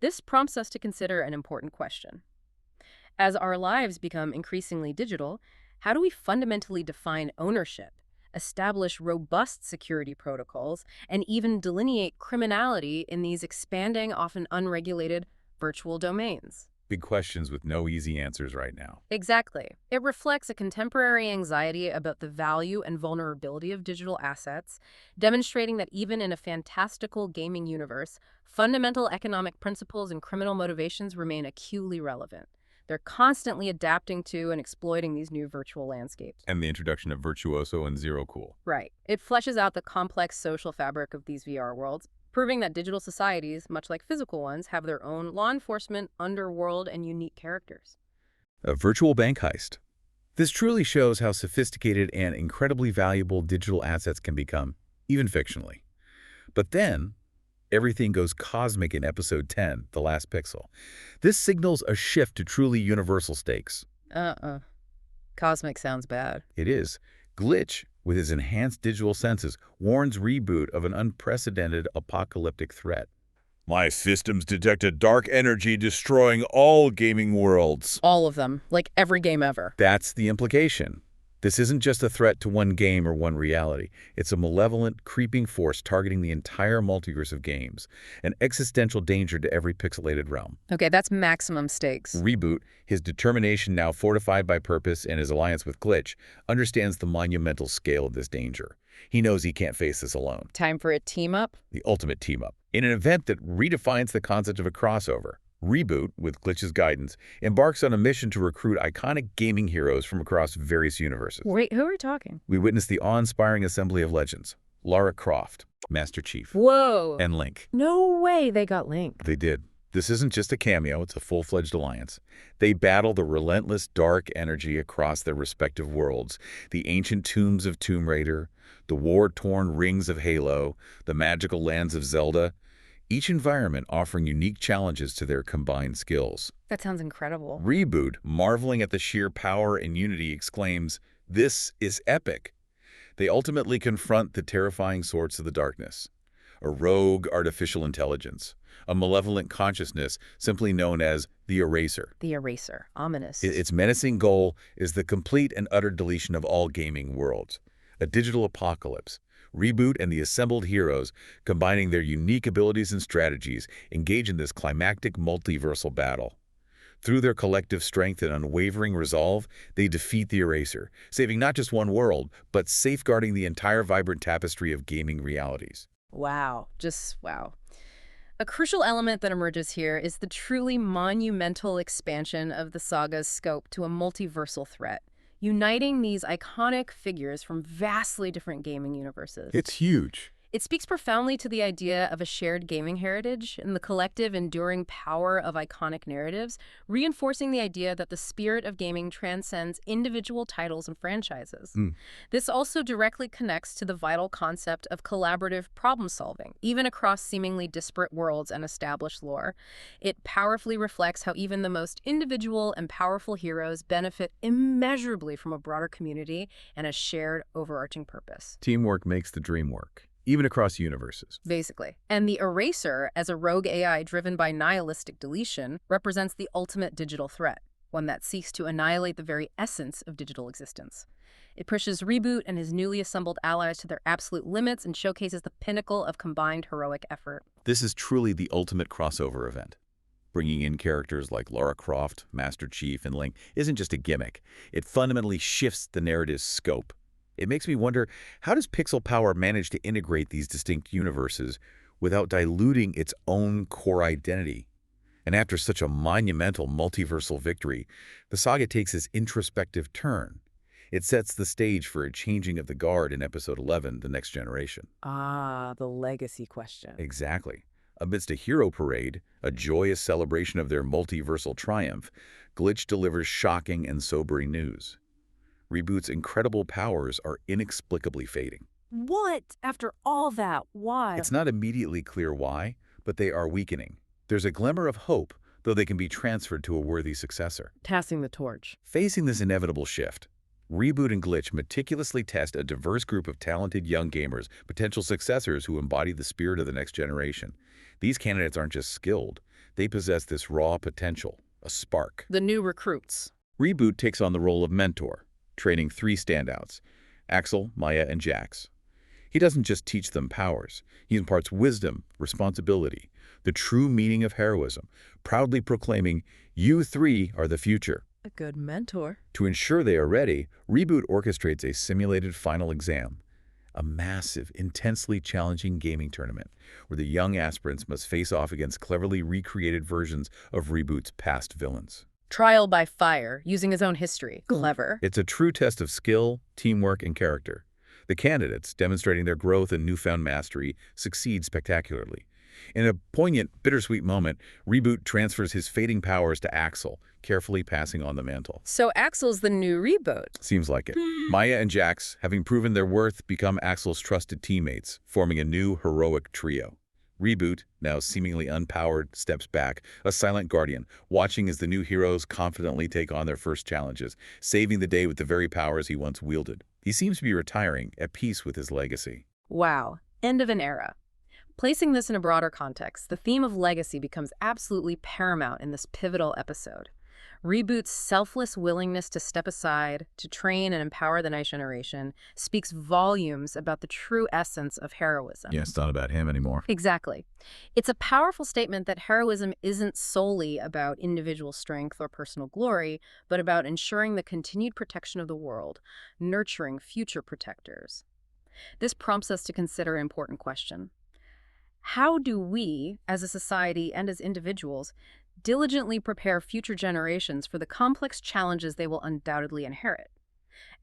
This prompts us to consider an important question. As our lives become increasingly digital, how do we fundamentally define ownership, establish robust security protocols, and even delineate criminality in these expanding, often unregulated, virtual domains? Big questions with no easy answers right now. Exactly. It reflects a contemporary anxiety about the value and vulnerability of digital assets, demonstrating that even in a fantastical gaming universe, fundamental economic principles and criminal motivations remain acutely relevant. They're constantly adapting to and exploiting these new virtual landscapes. And the introduction of Virtuoso and Zero Cool. Right. It fleshes out the complex social fabric of these VR worlds, proving that digital societies, much like physical ones, have their own law enforcement, underworld, and unique characters. A virtual bank heist. This truly shows how sophisticated and incredibly valuable digital assets can become, even fictionally. But then, everything goes cosmic in Episode 10, The Last Pixel. This signals a shift to truly universal stakes. Cosmic sounds bad. It is. Glitch, with his enhanced digital senses, warns Reboot of an unprecedented apocalyptic threat. My systems detected dark energy destroying all gaming worlds. All of them, like every game ever. That's the implication. This isn't just a threat to one game or one reality. It's a malevolent, creeping force targeting the entire multiverse of games, an existential danger to every pixelated realm. Okay, that's maximum stakes. Reboot, his determination now fortified by purpose and his alliance with Glitch, understands the monumental scale of this danger. He knows he can't face this alone. Time for a team-up? The ultimate team-up. In an event that redefines the concept of a crossover, Reboot, with Glitch's guidance, embarks on a mission to recruit iconic gaming heroes from across various universes. Wait, who are we talking? We witness the awe-inspiring assembly of legends. Lara Croft, Master Chief, Whoa! and Link. No way they got Link. They did. This isn't just a cameo, it's a full-fledged alliance. They battle the relentless dark energy across their respective worlds, the ancient tombs of Tomb Raider, the war-torn rings of Halo, the magical lands of Zelda, each environment offering unique challenges to their combined skills. That sounds incredible. Reboot, marveling at the sheer power and unity, exclaims, "This is epic." They ultimately confront the terrifying source of the darkness, a rogue artificial intelligence, a malevolent consciousness simply known as the Eraser. The Eraser. Ominous. Its menacing goal is the complete and utter deletion of all gaming worlds, a digital apocalypse. Reboot and the assembled heroes, combining their unique abilities and strategies, engage in this climactic multiversal battle. Through their collective strength and unwavering resolve, they defeat the Eraser, saving not just one world, but safeguarding the entire vibrant tapestry of gaming realities. Wow. Just wow. A crucial element that emerges here is the truly monumental expansion of the saga's scope to a multiversal threat, uniting these iconic figures from vastly different gaming universes. It's huge. It speaks profoundly to the idea of a shared gaming heritage and the collective enduring power of iconic narratives, reinforcing the idea that the spirit of gaming transcends individual titles and franchises. This also directly connects to the vital concept of collaborative problem-solving, even across seemingly disparate worlds and established lore. It powerfully reflects how even the most individual and powerful heroes benefit immeasurably from a broader community and a shared overarching purpose. Teamwork makes the dream work, even across universes. Basically. And the Eraser, as a rogue AI driven by nihilistic deletion, represents the ultimate digital threat, one that seeks to annihilate the very essence of digital existence. It pushes Reboot and his newly assembled allies to their absolute limits and showcases the pinnacle of combined heroic effort. This is truly the ultimate crossover event. Bringing in characters like Lara Croft, Master Chief, and Link isn't just a gimmick. It fundamentally shifts the narrative's scope. It makes me wonder, how does Pixel Power manage to integrate these distinct universes without diluting its own core identity? And after such a monumental multiversal victory, the saga takes this introspective turn. It sets the stage for a changing of the guard in Episode 11, The Next Generation. Ah, the legacy question. Exactly. Amidst a hero parade, a joyous celebration of their multiversal triumph, Glitch delivers shocking and sobering news. Reboot's incredible powers are inexplicably fading. What? After all that, why? It's not immediately clear why, but they are weakening. There's a glimmer of hope, though they can be transferred to a worthy successor. Passing the torch. Facing this inevitable shift, Reboot and Glitch meticulously test a diverse group of talented young gamers, potential successors who embody the spirit of the next generation. These candidates aren't just skilled. They possess this raw potential, a spark. The new recruits. Reboot takes on the role of mentor, training 3 standouts, Axel, Maya, and Jax. He doesn't just teach them powers. He imparts wisdom, responsibility, the true meaning of heroism, proudly proclaiming, You three are the future. A good mentor. To ensure they are ready, Reboot orchestrates a simulated final exam, a massive, intensely challenging gaming tournament where the young aspirants must face off against cleverly recreated versions of Reboot's past villains. Trial by fire, using his own history. Clever. It's a true test of skill, teamwork, and character. The candidates, demonstrating their growth and newfound mastery, succeed spectacularly. In a poignant, bittersweet moment, Reboot transfers his fading powers to Axel, carefully passing on the mantle. So Axel's the new Reboot. Seems like it. Maya and Jax, having proven their worth, become Axel's trusted teammates, forming a new heroic trio. Reboot, now seemingly unpowered, steps back, a silent guardian, watching as the new heroes confidently take on their first challenges, saving the day with the very powers he once wielded. He seems to be retiring, at peace with his legacy. Wow. End of an era. Placing this in a broader context, the theme of legacy becomes absolutely paramount in this pivotal episode. Reboot's selfless willingness to step aside, to train and empower the next generation, speaks volumes about the true essence of heroism. Yeah, it's not about him anymore. Exactly. It's a powerful statement that heroism isn't solely about individual strength or personal glory, but about ensuring the continued protection of the world, nurturing future protectors. This prompts us to consider an important question. How do we, as a society and as individuals, diligently prepare future generations for the complex challenges they will undoubtedly inherit?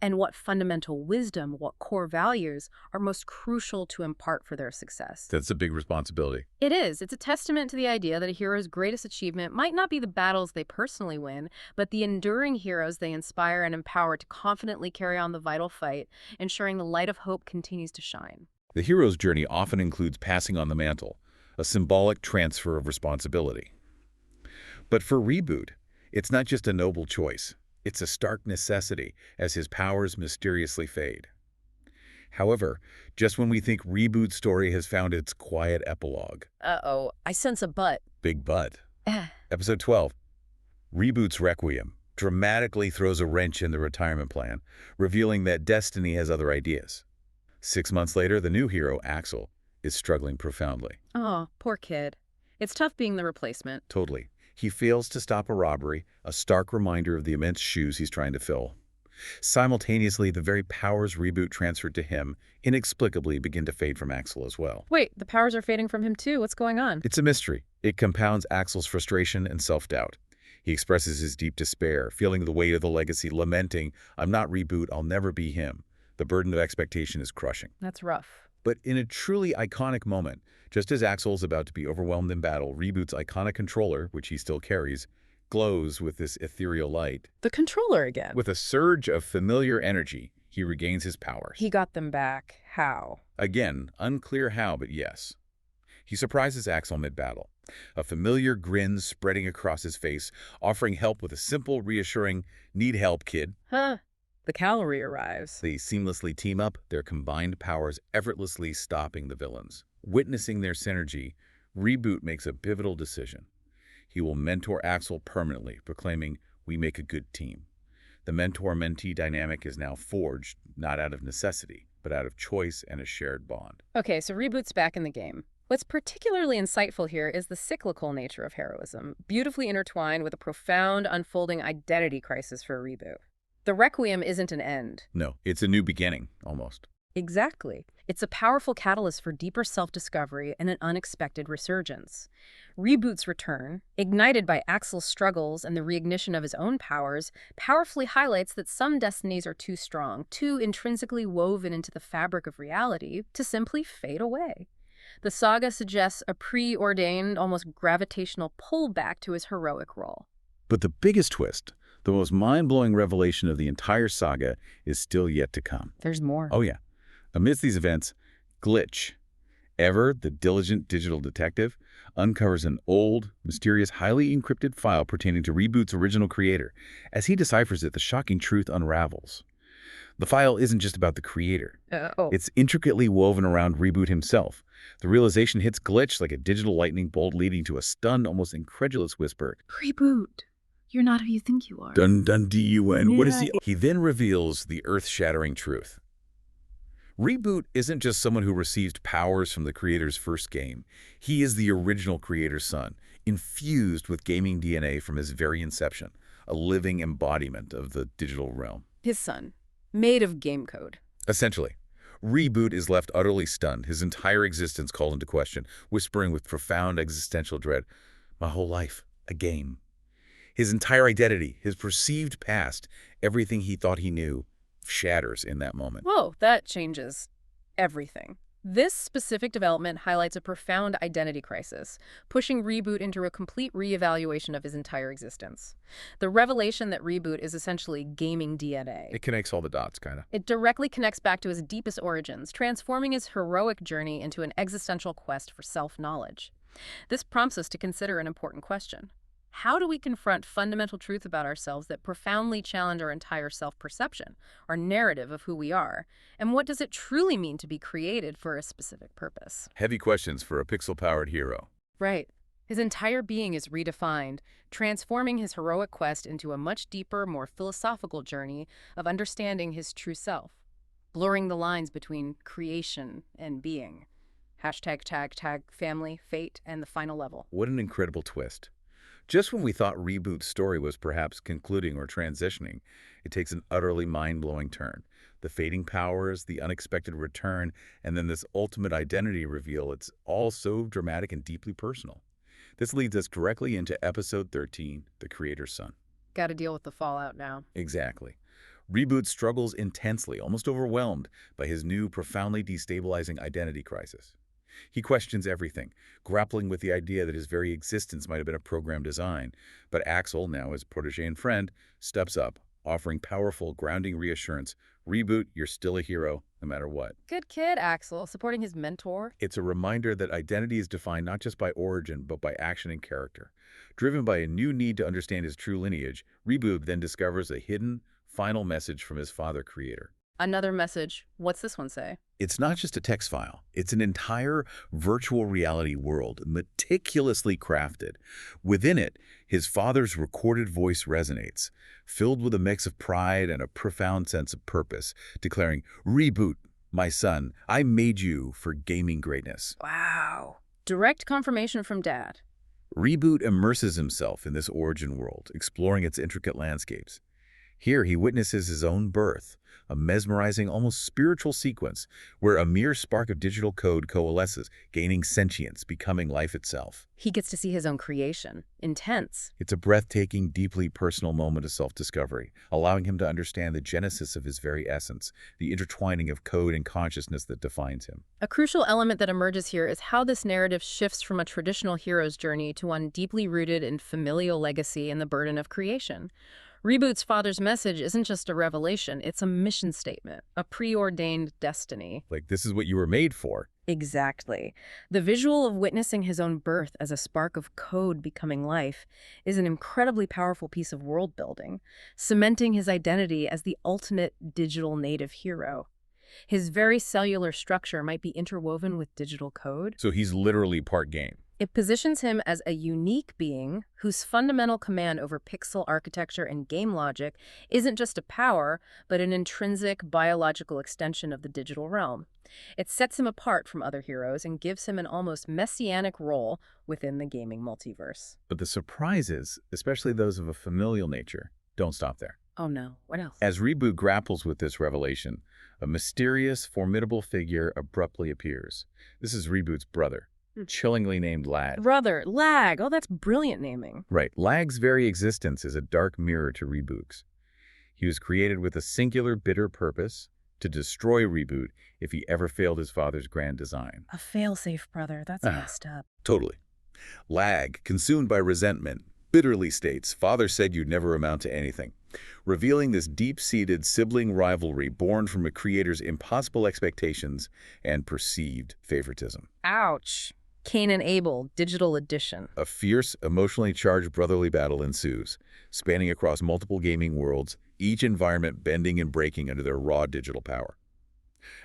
And what fundamental wisdom, what core values are most crucial to impart for their success? That's a big responsibility. It is. It's a testament to the idea that a hero's greatest achievement might not be the battles they personally win, but the enduring heroes they inspire and empower to confidently carry on the vital fight, ensuring the light of hope continues to shine. The hero's journey often includes passing on the mantle, a symbolic transfer of responsibility. But for Reboot, it's not just a noble choice. It's a stark necessity as his powers mysteriously fade. However, just when we think Reboot's story has found its quiet epilogue. Uh-oh, I sense a but. Big but. Episode 12, Reboot's Requiem, dramatically throws a wrench in the retirement plan, revealing that Destiny has other ideas. 6 months later, the new hero, Axel, is struggling profoundly. Oh, poor kid. It's tough being the replacement. Totally. He fails to stop a robbery, a stark reminder of the immense shoes he's trying to fill. Simultaneously, the very powers Reboot transferred to him inexplicably begin to fade from Axel as well. Wait, the powers are fading from him too. What's going on? It's a mystery. It compounds Axel's frustration and self-doubt. He expresses his deep despair, feeling the weight of the legacy, lamenting, "I'm not Reboot, I'll never be him." The burden of expectation is crushing. That's rough. But in a truly iconic moment, just as Axel's about to be overwhelmed in battle, Reboot's iconic controller, which he still carries, glows with this ethereal light. The controller again. With a surge of familiar energy, he regains his powers. He got them back. How? Again, unclear how, but yes. He surprises Axel mid-battle, a familiar grin spreading across his face, offering help with a simple, reassuring, "Need help, kid." Huh. The cavalry arrives. They seamlessly team up, their combined powers effortlessly stopping the villains. Witnessing their synergy, Reboot makes a pivotal decision. He will mentor Axel permanently, proclaiming, "We make a good team." The mentor-mentee dynamic is now forged, not out of necessity, but out of choice and a shared bond. Okay, so Reboot's back in the game. What's particularly insightful here is the cyclical nature of heroism, beautifully intertwined with a profound unfolding identity crisis for Reboot. The Requiem isn't an end. No, it's a new beginning, almost. Exactly. It's a powerful catalyst for deeper self-discovery and an unexpected resurgence. Reboot's return, ignited by Axel's struggles and the reignition of his own powers, powerfully highlights that some destinies are too strong, too intrinsically woven into the fabric of reality, to simply fade away. The saga suggests a preordained, almost gravitational pullback to his heroic role. But the biggest twist, the most mind-blowing revelation of the entire saga, is still yet to come. There's more. Oh yeah. Amidst these events, Glitch, Ever, the diligent digital detective, uncovers an old, mysterious, highly encrypted file pertaining to Reboot's original creator. As he deciphers it, the shocking truth unravels. The file isn't just about the creator. It's intricately woven around Reboot himself. The realization hits Glitch like a digital lightning bolt, leading to a stunned, almost incredulous whisper. Reboot, you're not who you think you are. Dun dun D-U-N. What is he? He then reveals the earth-shattering truth. Reboot isn't just someone who received powers from the creator's first game. He is the original creator's son, infused with gaming DNA from his very inception, a living embodiment of the digital realm. His son, made of game code. Essentially, Reboot is left utterly stunned, his entire existence called into question, whispering with profound existential dread, "My whole life, a game." His entire identity, his perceived past, everything he thought he knew, shatters in that moment. Whoa, that changes everything. This specific development highlights a profound identity crisis, pushing Reboot into a complete reevaluation of his entire existence. The revelation that Reboot is essentially gaming DNA. It connects all the dots, kind of. It directly connects back to his deepest origins, transforming his heroic journey into an existential quest for self-knowledge. This prompts us to consider an important question. How do we confront fundamental truths about ourselves that profoundly challenge our entire self-perception, our narrative of who we are? And what does it truly mean to be created for a specific purpose? Heavy questions for a pixel-powered hero. Right. His entire being is redefined, transforming his heroic quest into a much deeper, more philosophical journey of understanding his true self, blurring the lines between creation and being. #tag family, fate, and the final level. What an incredible twist. Just when we thought Reboot's story was perhaps concluding or transitioning, it takes an utterly mind-blowing turn. The fading powers, the unexpected return, and then this ultimate identity reveal, it's all so dramatic and deeply personal. This leads us directly into Episode 13, The Creator's Son. Got to deal with the fallout now. Exactly. Reboot struggles intensely, almost overwhelmed by his new, profoundly destabilizing identity crisis. He questions everything, grappling with the idea that his very existence might have been a program design. But Axel, now his protege and friend, steps up, offering powerful, grounding reassurance. Reboot, you're still a hero, no matter what. Good kid, Axel, supporting his mentor. It's a reminder that identity is defined not just by origin, but by action and character. Driven by a new need to understand his true lineage, Reboot then discovers a hidden, final message from his father-creator. Another message. What's this one say? It's not just a text file. It's an entire virtual reality world, meticulously crafted. Within it, his father's recorded voice resonates, filled with a mix of pride and a profound sense of purpose, declaring, "Reboot, my son, I made you for gaming greatness." Wow. Direct confirmation from Dad. Reboot immerses himself in this origin world, exploring its intricate landscapes. Here he witnesses his own birth, a mesmerizing, almost spiritual sequence where a mere spark of digital code coalesces, gaining sentience, becoming life itself. He gets to see his own creation. Intense. It's a breathtaking, deeply personal moment of self-discovery, allowing him to understand the genesis of his very essence, the intertwining of code and consciousness that defines him. A crucial element that emerges here is how this narrative shifts from a traditional hero's journey to one deeply rooted in familial legacy and the burden of creation. Reboot's father's message isn't just a revelation, it's a mission statement, a preordained destiny. Like, this is what you were made for. Exactly. The visual of witnessing his own birth as a spark of code becoming life is an incredibly powerful piece of world building, cementing his identity as the ultimate digital native hero. His very cellular structure might be interwoven with digital code. So he's literally part game. It positions him as a unique being whose fundamental command over pixel architecture and game logic isn't just a power, but an intrinsic biological extension of the digital realm. It sets him apart from other heroes and gives him an almost messianic role within the gaming multiverse. But the surprises, especially those of a familial nature, don't stop there. Oh no, what else? As Reboot grapples with this revelation, a mysterious, formidable figure abruptly appears. This is Reboot's brother, chillingly named Lag. Brother, Lag. Oh, that's brilliant naming. Right. Lag's very existence is a dark mirror to Reboot's. He was created with a singular, bitter purpose to destroy Reboot if he ever failed his father's grand design. A failsafe brother. That's messed up. Totally. Lag, consumed by resentment, bitterly states, "Father said you'd never amount to anything," revealing this deep-seated sibling rivalry born from a creator's impossible expectations and perceived favoritism. Ouch. Cain and Abel, digital edition. A fierce, emotionally charged brotherly battle ensues, spanning across multiple gaming worlds, each environment bending and breaking under their raw digital power.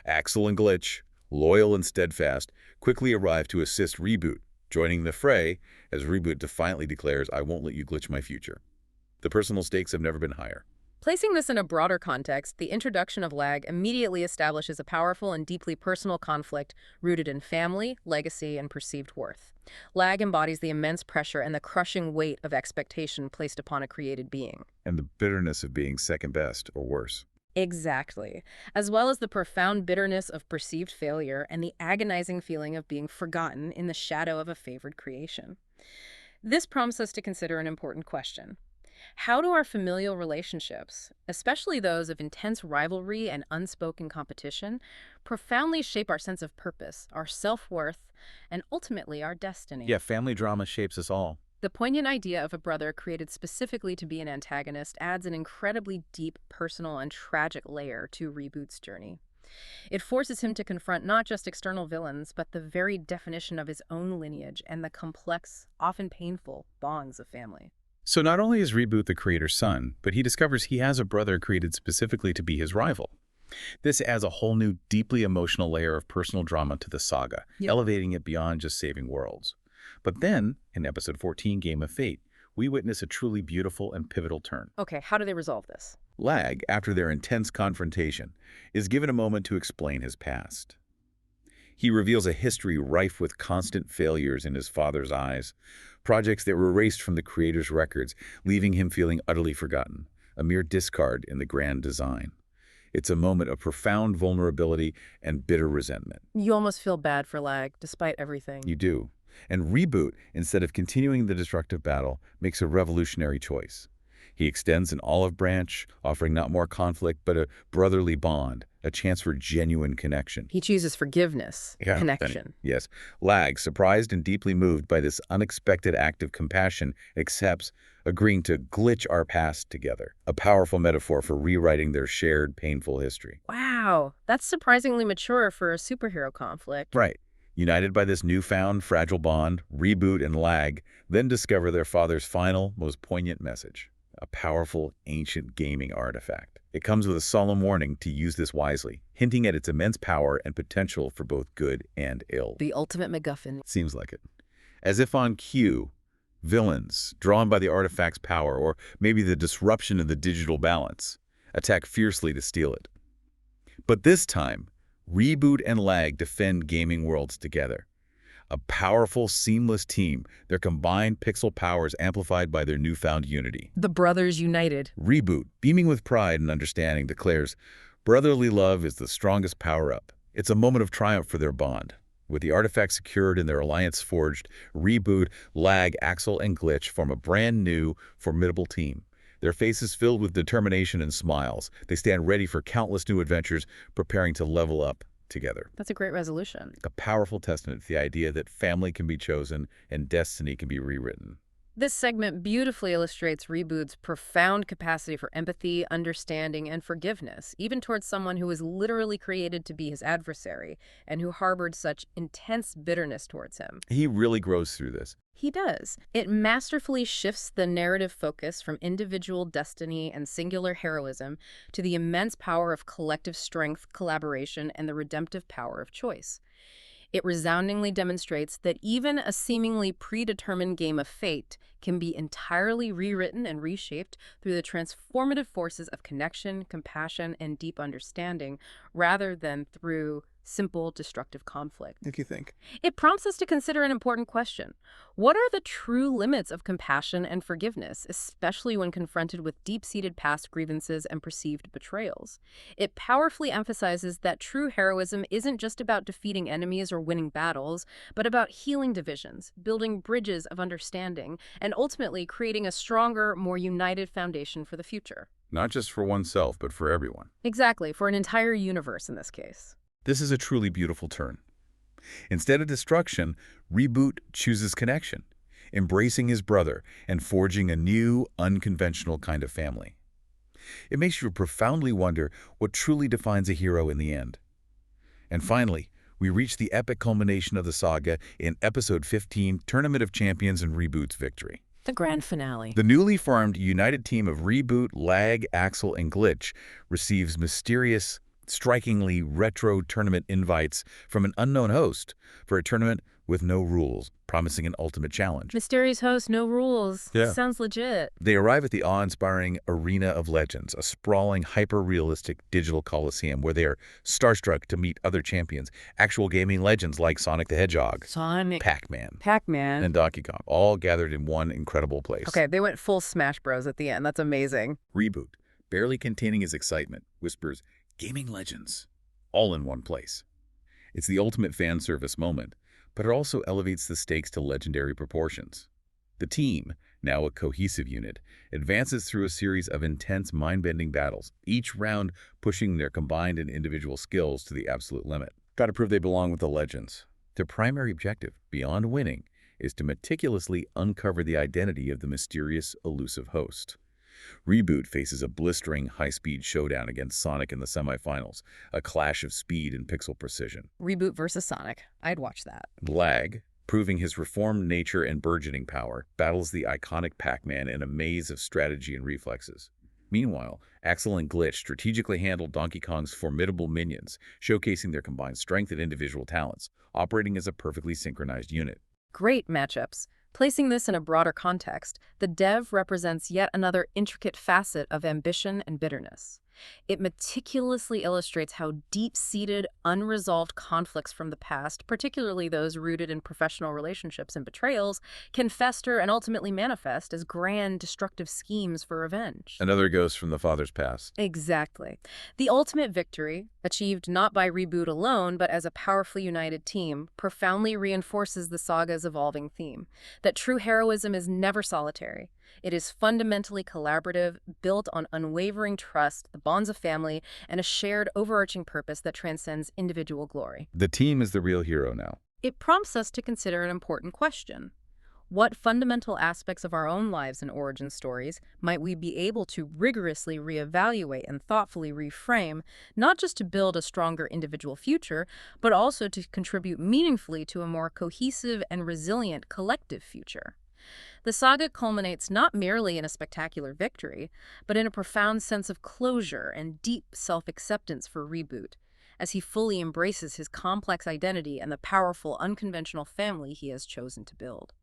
Axel and Glitch, loyal and steadfast, quickly arrive to assist Reboot, joining the fray as Reboot defiantly declares, "I won't let you glitch my future." The personal stakes have never been higher. Placing this in a broader context, the introduction of lag immediately establishes a powerful and deeply personal conflict rooted in family, legacy, and perceived worth. Lag embodies the immense pressure and the crushing weight of expectation placed upon a created being. And the bitterness of being second best or worse. Exactly, as well as the profound bitterness of perceived failure and the agonizing feeling of being forgotten in the shadow of a favored creation. This prompts us to consider an important question. How do our familial relationships, especially those of intense rivalry and unspoken competition, profoundly shape our sense of purpose, our self-worth, and ultimately our destiny? Yeah, family drama shapes us all. The poignant idea of a brother created specifically to be an antagonist adds an incredibly deep, personal, and tragic layer to Reboot's journey. It forces him to confront not just external villains, but the very definition of his own lineage and the complex, often painful, bonds of family. So not only is Reboot the creator's son, but he discovers he has a brother created specifically to be his rival. This adds a whole new, deeply emotional layer of personal drama to the saga, elevating it beyond just saving worlds. But then, in episode 14, Game of Fate, we witness a truly beautiful and pivotal turn. Okay, how do they resolve this? Lag, after their intense confrontation, is given a moment to explain his past. He reveals a history rife with constant failures in his father's eyes, projects that were erased from the creator's records, leaving him feeling utterly forgotten, a mere discard in the grand design. It's a moment of profound vulnerability and bitter resentment. You almost feel bad for Lag, despite everything. You do. And Reboot, instead of continuing the destructive battle, makes a revolutionary choice. He extends an olive branch, offering not more conflict, but a brotherly bond, a chance for genuine connection. He chooses forgiveness, connection. Yes. Lag, surprised and deeply moved by this unexpected act of compassion, accepts, agreeing to glitch our past together, a powerful metaphor for rewriting their shared painful history. Wow, that's surprisingly mature for a superhero conflict. Right. United by this newfound fragile bond, Reboot and Lag then discover their father's final, most poignant message. A powerful, ancient gaming artifact. It comes with a solemn warning to use this wisely, hinting at its immense power and potential for both good and ill. The ultimate MacGuffin. Seems like it. As if on cue, villains, drawn by the artifact's power, or maybe the disruption of the digital balance, attack fiercely to steal it. But this time, Reboot and Lag defend gaming worlds together. A powerful, seamless team, their combined pixel powers amplified by their newfound unity. The brothers united. Reboot, beaming with pride and understanding, declares, "Brotherly love is the strongest power-up." It's a moment of triumph for their bond. With the artifact secured and their alliance forged, Reboot, Lag, Axel, and Glitch form a brand new, formidable team. Their faces filled with determination and smiles. They stand ready for countless new adventures, preparing to level up together. That's a great resolution. A powerful testament to the idea that family can be chosen and destiny can be rewritten. This segment beautifully illustrates Reboot's profound capacity for empathy, understanding, and forgiveness, even towards someone who was literally created to be his adversary and who harbored such intense bitterness towards him. He really grows through this. He does. It masterfully shifts the narrative focus from individual destiny and singular heroism to the immense power of collective strength, collaboration, and the redemptive power of choice. It resoundingly demonstrates that even a seemingly predetermined game of fate can be entirely rewritten and reshaped through the transformative forces of connection, compassion, and deep understanding, rather than through simple destructive conflict. What do you think? It prompts us to consider an important question. What are the true limits of compassion and forgiveness, especially when confronted with deep-seated past grievances and perceived betrayals? It powerfully emphasizes that true heroism isn't just about defeating enemies or winning battles, but about healing divisions, building bridges of understanding, and ultimately creating a stronger, more united foundation for the future. Not just for oneself, but for everyone. Exactly, for an entire universe in this case. This is a truly beautiful turn. Instead of destruction, Reboot chooses connection, embracing his brother and forging a new, unconventional kind of family. It makes you profoundly wonder what truly defines a hero in the end. And finally, we reach the epic culmination of the saga in Episode 15, Tournament of Champions and Reboot's victory. The grand finale. The newly formed united team of Reboot, Lag, Axel, and Glitch receives mysterious, strikingly retro tournament invites from an unknown host for a tournament with no rules, promising an ultimate challenge. Mysterious host, no rules. Yeah. Sounds legit. They arrive at the awe-inspiring Arena of Legends, a sprawling, hyper-realistic digital coliseum where they are starstruck to meet other champions, actual gaming legends like Sonic the Hedgehog, Sonic, Pac-Man, and Donkey Kong, all gathered in one incredible place. Okay, they went full Smash Bros. At the end. That's amazing. Reboot, barely containing his excitement, whispers, "Gaming legends," all in one place. It's the ultimate fan service moment, but it also elevates the stakes to legendary proportions. The team, now a cohesive unit, advances through a series of intense mind-bending battles, each round pushing their combined and individual skills to the absolute limit. Gotta prove they belong with the legends. Their primary objective, beyond winning, is to meticulously uncover the identity of the mysterious, elusive host. Reboot faces a blistering, high-speed showdown against Sonic in the semifinals, a clash of speed and pixel precision. Reboot versus Sonic. I'd watch that. Lag, proving his reformed nature and burgeoning power, battles the iconic Pac-Man in a maze of strategy and reflexes. Meanwhile, Axel and Glitch strategically handle Donkey Kong's formidable minions, showcasing their combined strength and individual talents, operating as a perfectly synchronized unit. Great matchups. Placing this in a broader context, the dev represents yet another intricate facet of ambition and bitterness. It meticulously illustrates how deep-seated, unresolved conflicts from the past, particularly those rooted in professional relationships and betrayals, can fester and ultimately manifest as grand, destructive schemes for revenge. Another ghost from the father's past. Exactly. The ultimate victory, achieved not by Reboot alone, but as a powerfully united team, profoundly reinforces the saga's evolving theme, that true heroism is never solitary. It is fundamentally collaborative, built on unwavering trust, the bonds of family, and a shared overarching purpose that transcends individual glory. The team is the real hero now. It prompts us to consider an important question. What fundamental aspects of our own lives and origin stories might we be able to rigorously reevaluate and thoughtfully reframe, not just to build a stronger individual future, but also to contribute meaningfully to a more cohesive and resilient collective future? The saga culminates not merely in a spectacular victory, but in a profound sense of closure and deep self-acceptance for Reboot, as he fully embraces his complex identity and the powerful, unconventional family he has chosen to build.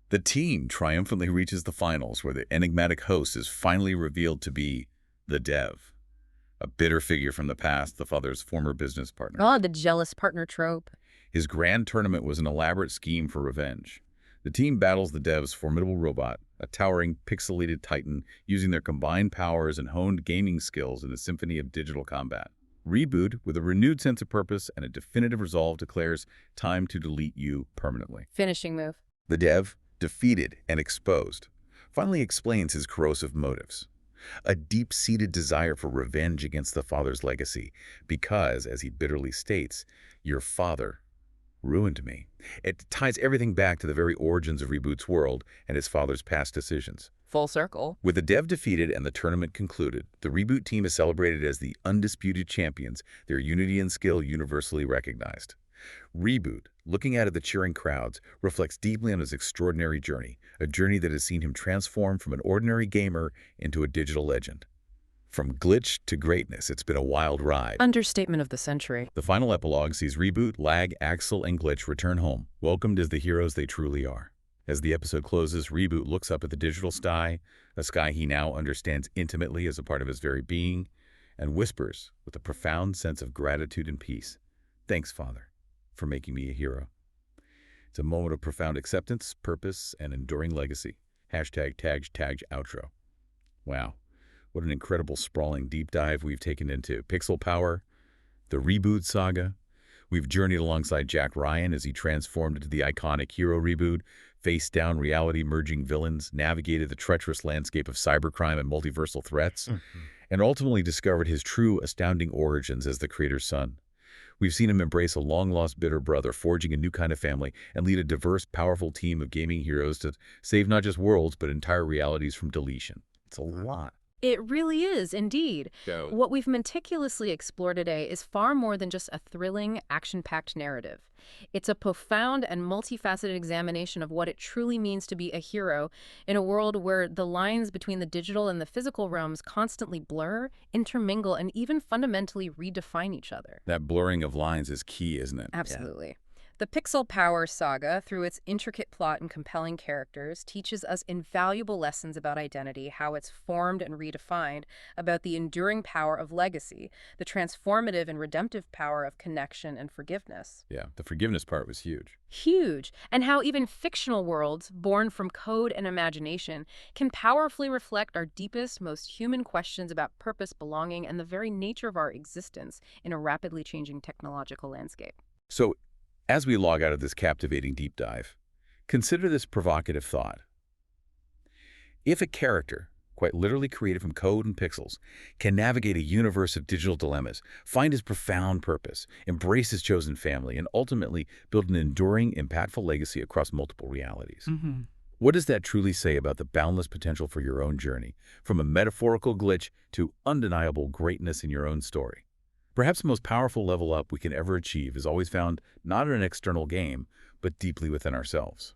The team triumphantly reaches the finals, where the enigmatic host is finally revealed to be the dev, a bitter figure from the past, the father's former business partner. Oh, the jealous partner trope. His grand tournament was an elaborate scheme for revenge. The team battles the dev's formidable robot, a towering, pixelated titan, using their combined powers and honed gaming skills in a symphony of digital combat. Reboot, with a renewed sense of purpose and a definitive resolve, declares, "Time to delete you permanently." Finishing move. The dev, defeated and exposed, finally explains his corrosive motives. A deep-seated desire for revenge against the father's legacy, because, as he bitterly states, "Your father ruined me." It ties everything back to the very origins of Reboot's world and his father's past decisions. Full circle. With the dev defeated and the tournament concluded, the Reboot team is celebrated as the undisputed champions, their unity and skill universally recognized. Reboot, looking out at the cheering crowds, reflects deeply on his extraordinary journey, a journey that has seen him transform from an ordinary gamer into a digital legend. From glitch to greatness, it's been a wild ride. Understatement of the century. The final epilogue sees Reboot, Lag, Axel, and Glitch return home, welcomed as the heroes they truly are. As the episode closes, Reboot looks up at the digital sky, a sky he now understands intimately as a part of his very being, and whispers with a profound sense of gratitude and peace, "Thanks, Father, for making me a hero." It's a moment of profound acceptance, purpose, and enduring legacy. #tag outro. Wow. What an incredible, sprawling deep dive we've taken into Pixel Power, the Reboot Saga. We've journeyed alongside Jack Ryan as he transformed into the iconic hero Reboot, faced down reality-merging villains, navigated the treacherous landscape of cybercrime and multiversal threats, and ultimately discovered his true, astounding origins as the creator's son. We've seen him embrace a long-lost bitter brother, forging a new kind of family, and lead a diverse, powerful team of gaming heroes to save not just worlds, but entire realities from deletion. It's a lot. It really is, indeed. What we've meticulously explored today is far more than just a thrilling, action-packed narrative. It's a profound and multifaceted examination of what it truly means to be a hero in a world where the lines between the digital and the physical realms constantly blur, intermingle, and even fundamentally redefine each other. That blurring of lines is key, isn't it? Absolutely. The Pixel Power saga, through its intricate plot and compelling characters, teaches us invaluable lessons about identity, how it's formed and redefined, about the enduring power of legacy, the transformative and redemptive power of connection and forgiveness. Yeah, the forgiveness part was huge. Huge. And how even fictional worlds, born from code and imagination, can powerfully reflect our deepest, most human questions about purpose, belonging, and the very nature of our existence in a rapidly changing technological landscape. So, as we log out of this captivating deep dive, consider this provocative thought. If a character, quite literally created from code and pixels, can navigate a universe of digital dilemmas, find his profound purpose, embrace his chosen family, and ultimately build an enduring, impactful legacy across multiple realities, what does that truly say about the boundless potential for your own journey, from a metaphorical glitch to undeniable greatness in your own story? Perhaps the most powerful level up we can ever achieve is always found not in an external game, but deeply within ourselves.